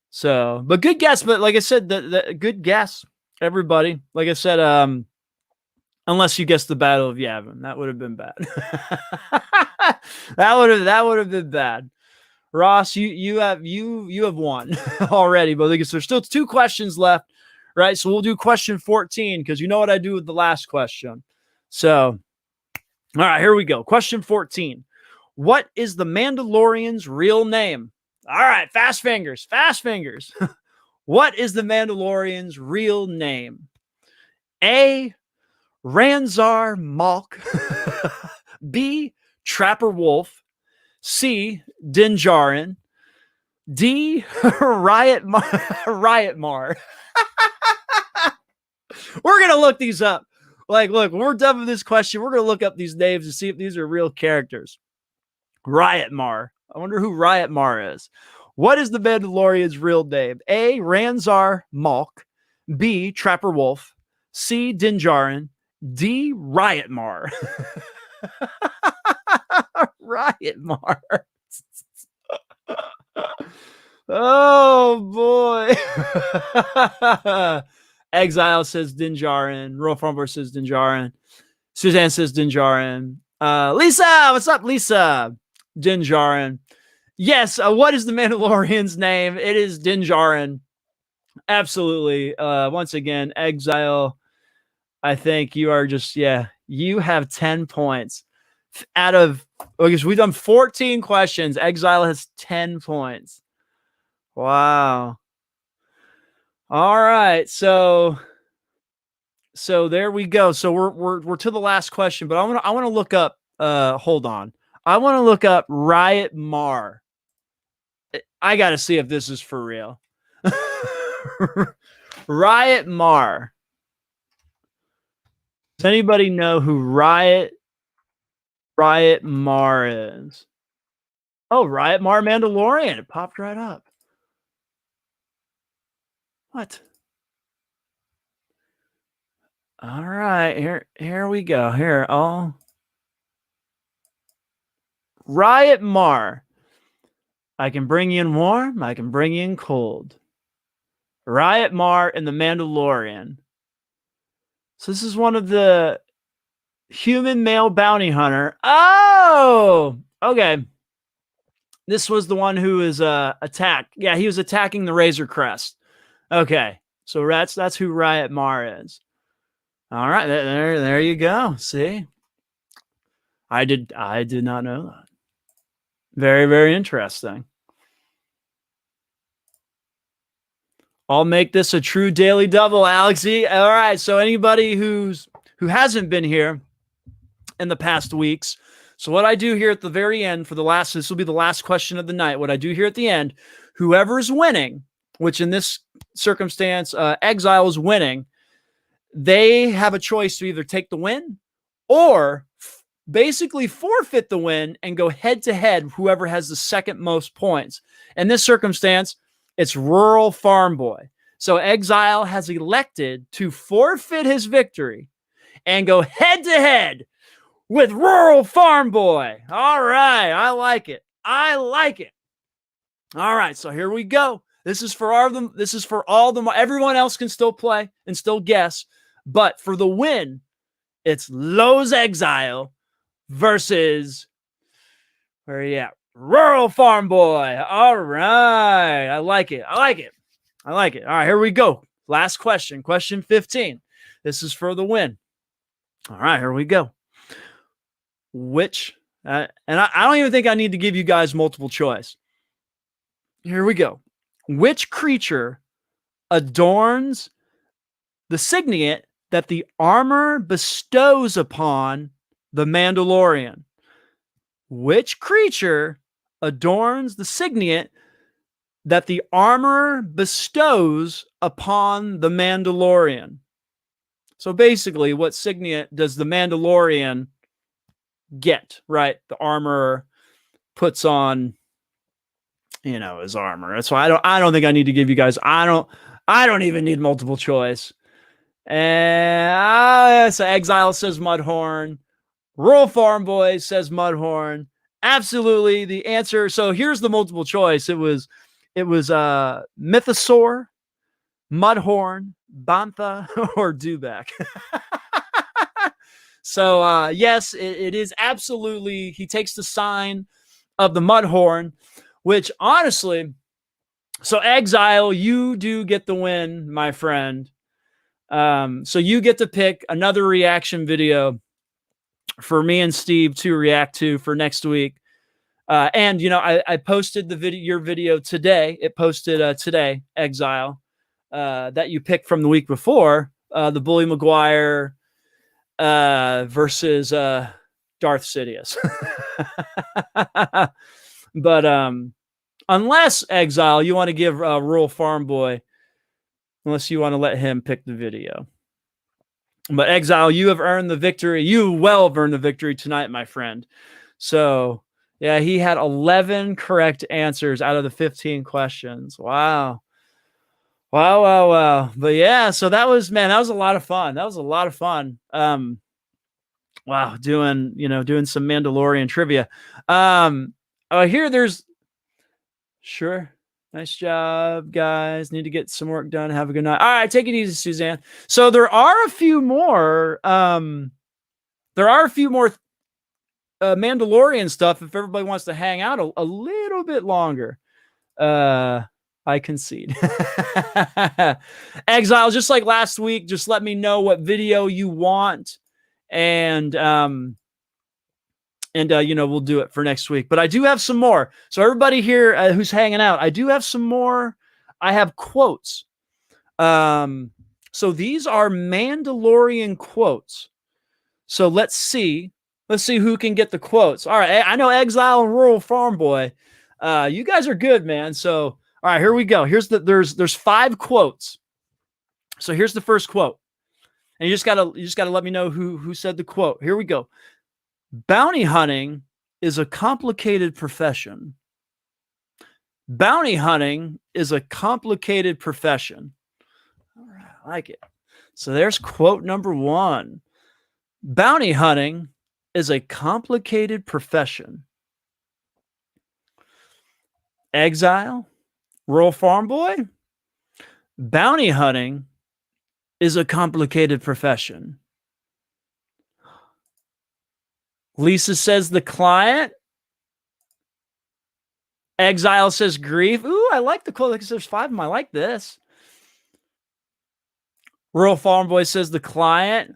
So, but good guess. But like I said, the good guess, everybody. Like I said, unless you guessed the Battle of Yavin, that would have been bad. that would have been bad. Ross, you have won already, but there's still 2 questions left, right? So we'll do question 14 because you know what I do with the last question. So, all right, here we go. Question 14. What is the Mandalorian's real name? All right, fast fingers. What is the Mandalorian's real name? A. Ranzar Malk. B. Trapper Wolf. C. Din Djarin. D. Riot Mar. We're going to look these up. Look, when we're done with this question, we're going to look up these names to see if these are real characters. Riot Mar. I wonder who Riot Mar is. What is the Mandalorian's real name? A. Ranzar Malk. B. Trapper Wolf. C. Din Djarin. D. Riot Mar. Riot Mar. Oh boy. Exile says Din Djarin. Rural Farmer says Din Djarin. Suzanne says Din Djarin. Lisa, what's up, Lisa? Din Djarin. Yes, what is the Mandalorian's name? It is Din Djarin. Absolutely. Once again, Exile, I think you are just, you have 10 points. Out of, because we've done 14 questions, Exile has 10 points. Wow. All right. So there we go. So we're to the last question, but I want to look up, hold on. I want to look up Riot Mar. I got to see if this is for real. Riot Mar. Does anybody know who Riot Mar is? Oh, Riot Mar Mandalorian. It popped right up. What? All right, here we go. Here, Riot Mar. I can bring you in warm. I can bring you in cold. Riot Mar and the Mandalorian. So this is one of the human male bounty hunter. Oh, okay. This was the one who was attacked. Yeah, he was attacking the Razor Crest. Okay, so that's who Riot Mar is. All right, there you go. See, I did not know that. Very, very interesting. I'll make this a true daily double, Alexi. All right, so anybody who hasn't been here in the past weeks, so what I do here at the very end for this will be the last question of the night. What I do here at the end, whoever's winning, which in this circumstance, Exile is winning, they have a choice to either take the win or basically forfeit the win and go head to head, whoever has the second most points. In this circumstance, it's Rural Farm Boy. So Exile has elected to forfeit his victory and go head to head with Rural Farm Boy. All right. I like it. I like it. All right. So here we go. This is for all of them. This is for all them. Everyone else can still play and still guess. But for the win, it's Lowe's Exile versus, where are you at? Rural Farm Boy. All right. I like it. I like it. I like it. All right, here we go. Last question. Question 15. This is for the win. All right, here we go. Which, and I don't even think I need to give you guys multiple choice. Here we go. Which creature adorns the signet that the armor bestows upon the Mandalorian? Which creature adorns the signet that the armor bestows upon the Mandalorian? So basically, what signet does the Mandalorian get, right? The armor puts on, his armor. That's why I don't think I need to give you guys, I don't even need multiple choice. And so Exile says Mudhorn. Rural Farm Boy says Mudhorn. Absolutely the answer. So here's the multiple choice. It was Mythosaur, Mudhorn, Bantha, or Dewback. So yes, it is absolutely. He takes the sign of the Mudhorn, which honestly, so Exile, you do get the win, my friend. So you get to pick another reaction video for me and Steve to react to for next week. And I posted your video today. It posted today, Exile, that you picked from the week before, the Bully Maguire versus Darth Sidious. But unless Exile, you want to give Rural Farm Boy, unless you want to let him pick the video. But Exile, you have earned the victory. You well have earned the victory tonight, my friend. So yeah, he had 11 correct answers out of the 15 questions. Wow. Wow. But yeah, so that was a lot of fun. That was a lot of fun. Wow, doing some Mandalorian trivia. Here there's sure. Nice job, guys. Need to get some work done. Have a good night. All right, take it easy, Suzanne. So there are a few more. Mandalorian stuff if everybody wants to hang out a little bit longer. I concede. Exile, just like last week, just let me know what video you want, and we'll do it for next week. But I do have some more. So everybody here who's hanging out, I do have some more. I have quotes. So these are Mandalorian quotes. So let's see who can get the quotes. All right. I know Exile and Rural Farm Boy. You guys are good, man. So, all right, here we go. There's 5 quotes. So here's the first quote. And you just gotta let me know who said the quote. Here we go. Bounty hunting is a complicated profession. Bounty hunting is a complicated profession. All right, I like it. So there's quote number 1. Bounty hunting is a complicated profession. Exile, Rural Farm Boy, bounty hunting is a complicated profession. Lisa says the client. Exile says grief. Ooh, I like the quote. Like, there's 5 of them. I like this. Rural Farm Boy says the client.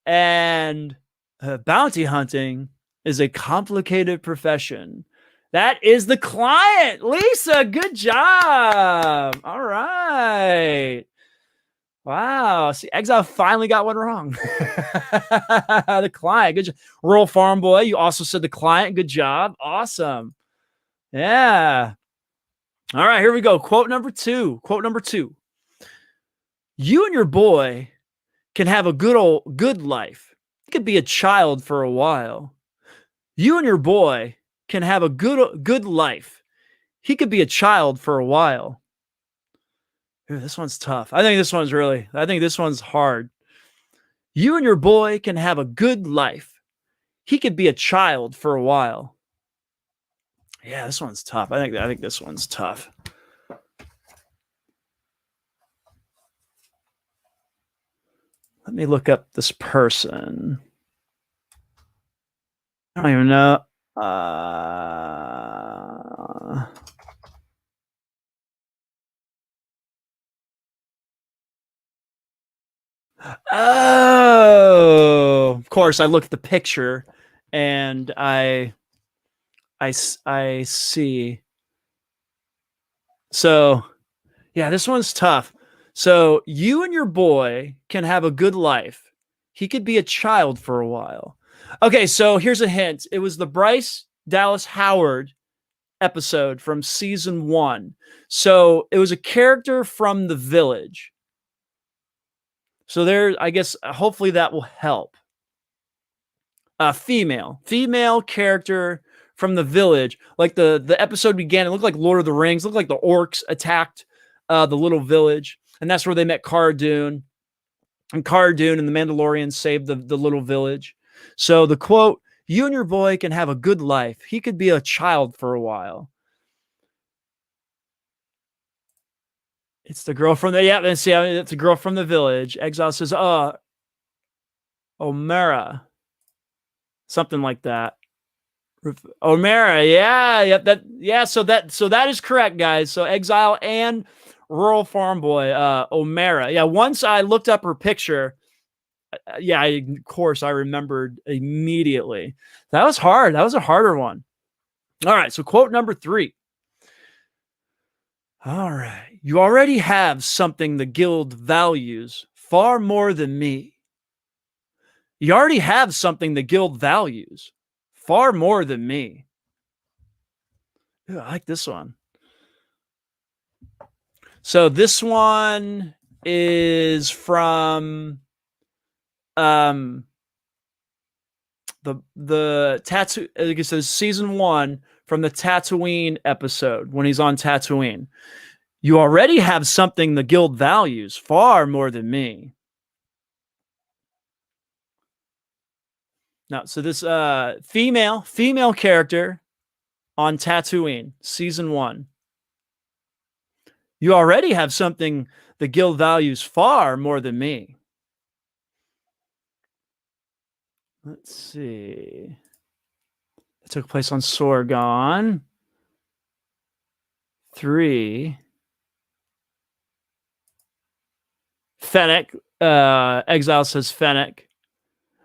And bounty hunting is a complicated profession. That is the client. Lisa, good job. All right. Wow. See, Exile finally got one wrong. The client. Good job. Rural Farm Boy, you also said the client. Good job. Awesome. Yeah. All right, here we go. Quote number 2. Quote number 2. You and your boy can have a good life. He could be a child for a while. You and your boy can have a good life. He could be a child for a while. Ooh, this one's tough. I think this one's hard. You and your boy can have a good life. He could be a child for a while. Yeah, this one's tough. I think this one's tough. Let me look up this person. I don't even know. Oh, of course, I look at the picture and I see. So, yeah, this one's tough. So, you and your boy can have a good life. He could be a child for a while. Okay, so here's a hint. It was the Bryce Dallas Howard episode from season 1. So, it was a character from The Village. So there, I guess, hopefully that will help. Female character from The Village. Like the episode began, it looked like Lord of the Rings. It looked like the orcs attacked the little village. And that's where they met Cara Dune. And Cara Dune and the Mandalorians saved the little village. So the quote, you and your boy can have a good life. He could be a child for a while. It's the girl from the, yeah, let's see, it's a girl from The Village. Exile says, Omera. Something like that. Omera, yeah, so that is correct, guys. So Exile and Rural Farm Boy, Omera. Yeah, once I looked up her picture, of course I remembered immediately. That was hard. That was a harder one. All right, so quote number 3. All right. You already have something the guild values far more than me. You already have something the guild values far more than me. Ooh, I like this one. So this one is from the tattoo. Like it says, season 1 from the Tatooine episode when he's on Tatooine. You already have something the guild values far more than me. Now, so this female character on Tatooine, season 1. You already have something the guild values far more than me. Let's see. It took place on Sorgon. 3. Fennec. Exile says Fennec.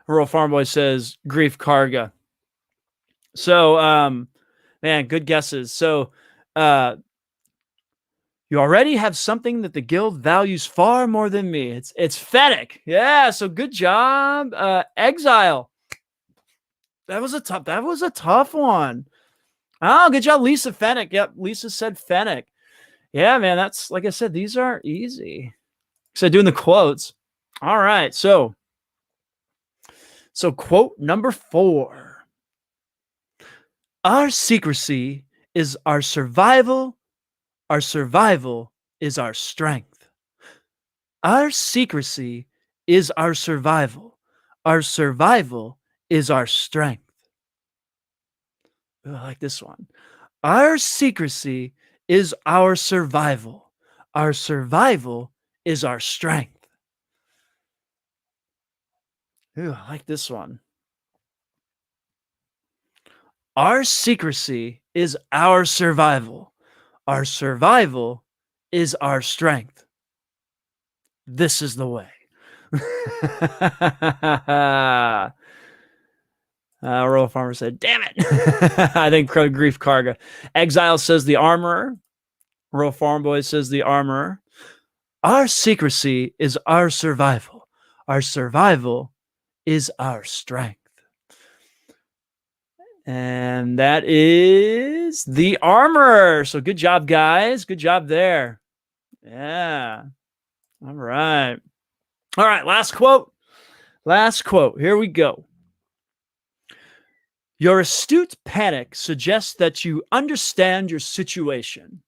Rural Farm Boy says Grief Karga. So, man, good guesses. So, you already have something that the guild values far more than me. It's Fennec. Yeah, so good job. Exile. That was a tough one. Oh, good job, Lisa. Fennec. Yep, Lisa said Fennec. Yeah, man, that's, like I said, these aren't easy. So doing the quotes. All right. So quote number 4. Our secrecy is our survival. Our survival is our strength. Our secrecy is our survival. Our survival is our strength. Ooh, I like this one. Our secrecy is our survival. Our survival is our strength. Ooh, I like this one. Our secrecy is our survival. Our survival is our strength. This is the way. Royal Farmer said, damn it. I think Grief Karga. Exile says the armorer. Royal Farm Boy says the armorer. Our secrecy is our survival. Our survival is our strength. And that is the armorer. So good job, guys. Good job there. Yeah. All right. All right. Last quote. Last quote. Here we go. Your astute panic suggests that you understand your situation.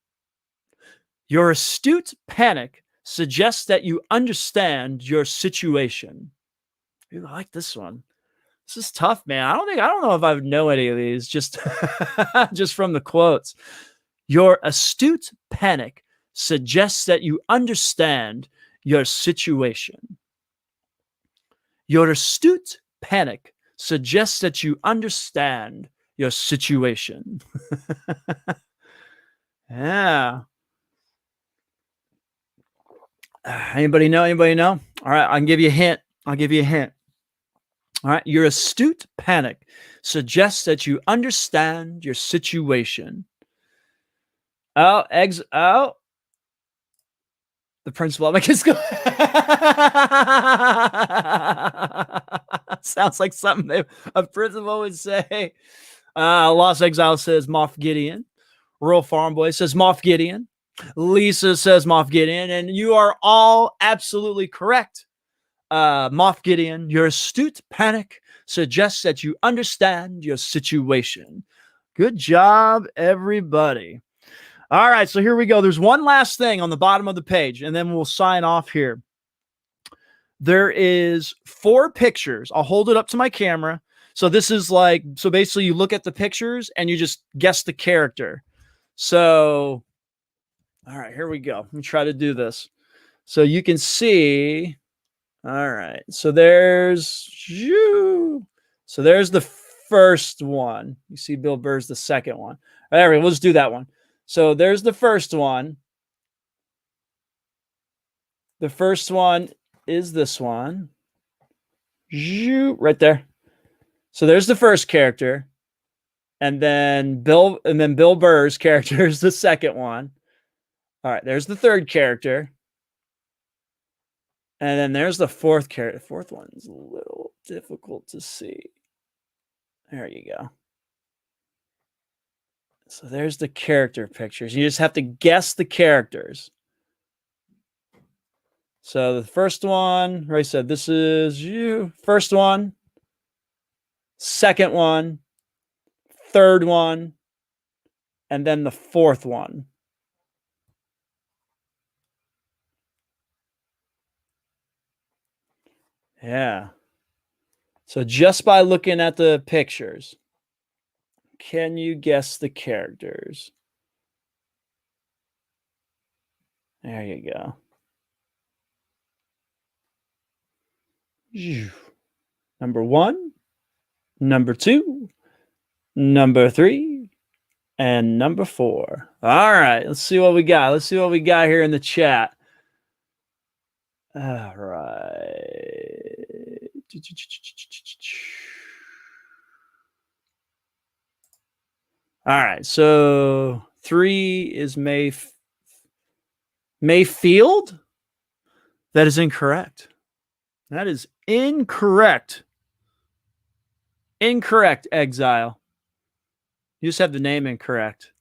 Your astute panic suggests that you understand your situation. Ooh, I like this one. This is tough, man. I don't know if I would know any of these just just from the quotes. Your astute panic suggests that you understand your situation. Your astute panic suggests that you understand your situation. Yeah. Anybody know? Anybody know? All right, I can give you a hint. I'll give you a hint. All right, your astute panic suggests that you understand your situation. Oh, eggs. Oh, the principal. Sounds like something a principal would say. Lost Exile says Moff Gideon. Rural Farm Boy says Moff Gideon. Lisa says Moff Gideon. And you are all absolutely correct. Moff Gideon, your astute panic suggests that you understand your situation. Good job, everybody. All right, so here we go. There's one last thing on the bottom of the page, and then we'll sign off here. There is 4 pictures. I'll hold it up to my camera. So this is like, so basically you look at the pictures and you just guess the character. So, all right, here we go. Let me try to do this. So you can see, all right, so there's the first one. You see Bill Burr's the second one. All right, we'll just do that one. So there's the first one. The first one is this one. Right there. So there's the first character. And then Bill Burr's character is the second one. All right, there's the third character. And then there's the fourth character. The fourth one is a little difficult to see. There you go. So there's the character pictures. You just have to guess the characters. So the first one, Ray said, this is you. First one, second one, third one, and then the fourth one. Yeah. So just by looking at the pictures, can you guess the characters? There you go. Number 1, number 2, number 3, and number 4. All right, let's see what we got. Let's see what we got here in the chat. All right. All right, so 3 is Mayfield. That is incorrect. That is incorrect. Incorrect, Exile. You just have the name incorrect.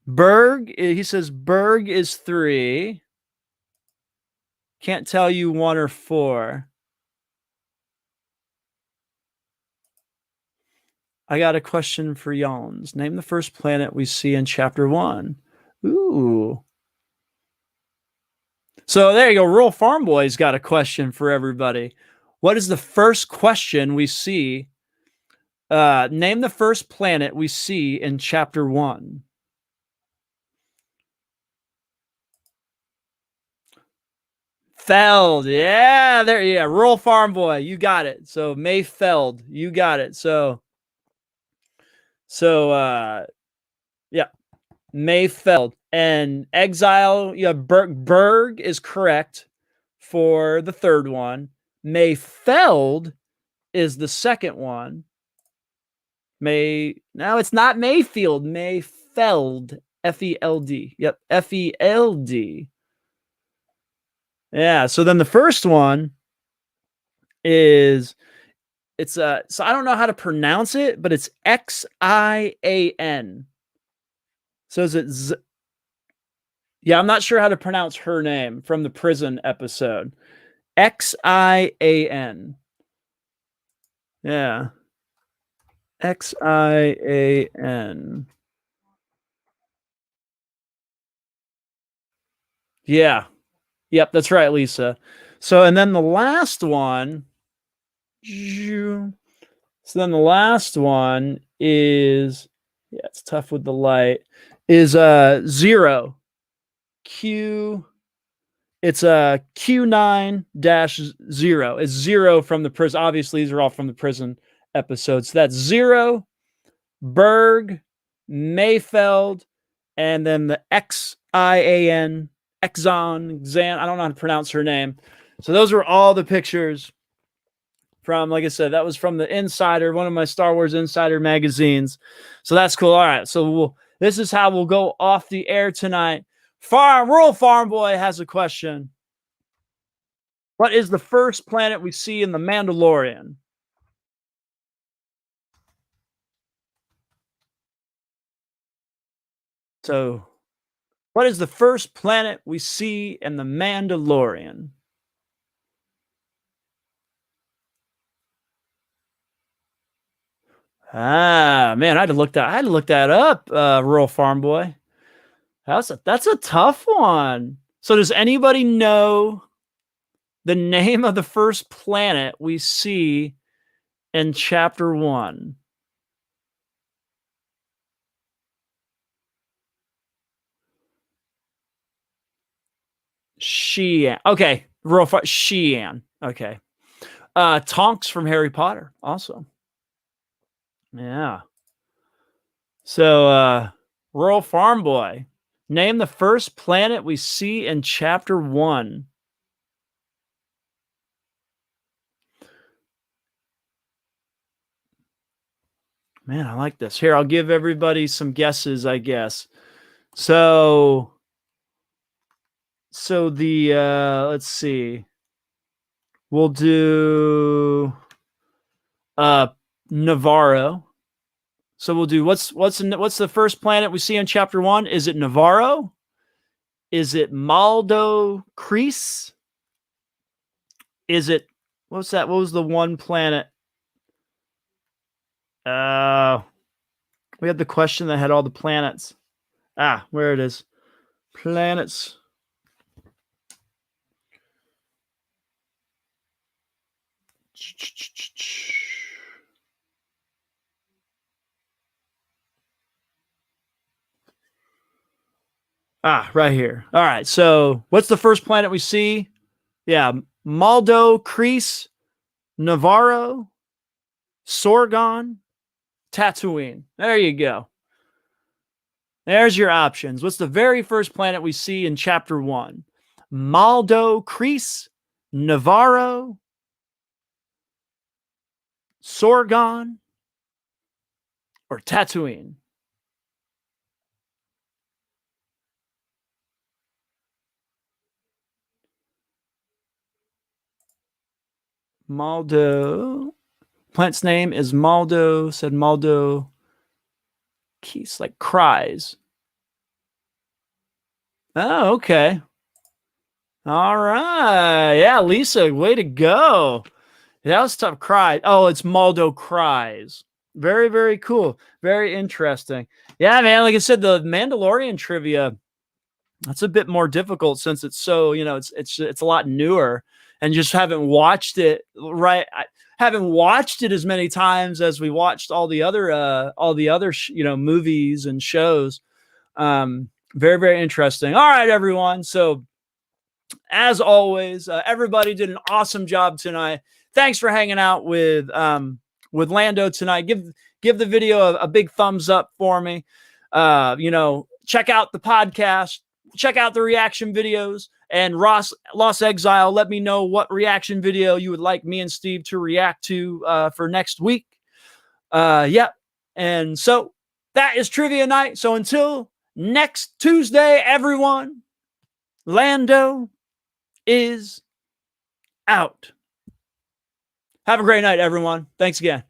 Berg, he says Berg is 3. Can't tell you 1 or 4. I got a question for Yawns. Name the first planet we see in chapter 1. Ooh. So there you go. Rural Farm Boy's got a question for everybody. What is the first question we see? Name the first planet we see in chapter 1. Feld. Yeah, there. Yeah, Rural Farm Boy. You got it. So May Feld. You got it. So yeah, Mayfeld and Exile. Yeah, Berg is correct for the third one. Mayfeld is the second one. No, it's not Mayfield. Mayfeld. F-E-L-D. Yep, F-E-L-D. Yeah. So then the first one is so I don't know how to pronounce it, but it's Xian. So is it Yeah, I'm not sure how to pronounce her name from the prison episode. Xian. Yeah. Xian. Yeah. Yep, that's right, Lisa. So, and then the last one. So then the last one is, yeah, it's tough with the light, is 0. It's a Q9-0. It's 0 from the prison. Obviously, these are all from the prison episodes. So that's 0, Berg, Mayfeld, and then the Xian, Xan. I don't know how to pronounce her name. So those were all the pictures from, like I said, that was from the Insider, one of my Star Wars Insider magazines. So that's cool. All right. So this is how we'll go off the air tonight. Rural Farm Boy has a question. What is the first planet we see in The Mandalorian? So, what is the first planet we see in The Mandalorian? Ah, man, I had to look that up, Rural Farm Boy. That's a tough one. So, does anybody know the name of the first planet we see in chapter 1? Xi'an. Okay, Xi'an. Okay. Tonks from Harry Potter. Also. Yeah. So, Rural Farm Boy, name the first planet we see in chapter 1. Man, I like this. Here, I'll give everybody some guesses, I guess. So the let's see. We'll do Navarro. So we'll do what's the first planet we see in chapter 1? Is it Navarro? Is it Maldo Crease? Is it what's that? What was the one planet? We had the question that had all the planets. Where it is. Planets. Right here. All right. So what's the first planet we see? Yeah. Maldo, Crease, Navarro, Sorgon, Tatooine. There you go. There's your options. What's the very first planet we see in chapter 1? Maldo, Crease, Navarro, Sorgon, or Tatooine? Maldo. Plant's name is Maldo. Said Maldo. Keys like cries. Oh, okay. All right. Yeah, Lisa, way to go. That was tough. Cry. Oh, it's Maldo Cries. Very, very cool. Very interesting. Yeah, man. Like I said, the Mandalorian trivia, that's a bit more difficult since it's so, it's a lot newer and just haven't watched it right. I haven't watched it as many times as we watched all the other movies and shows. Very, very interesting. All right, everyone. So as always, everybody did an awesome job tonight. Thanks for hanging out with Lando tonight. Give the video a big thumbs up for me. Check out the podcast. Check out the reaction videos. And Lost Exile, let me know what reaction video you would like me and Steve to react to for next week. Yep. And so that is trivia night. So until next Tuesday, everyone, Lando is out. Have a great night, everyone. Thanks again.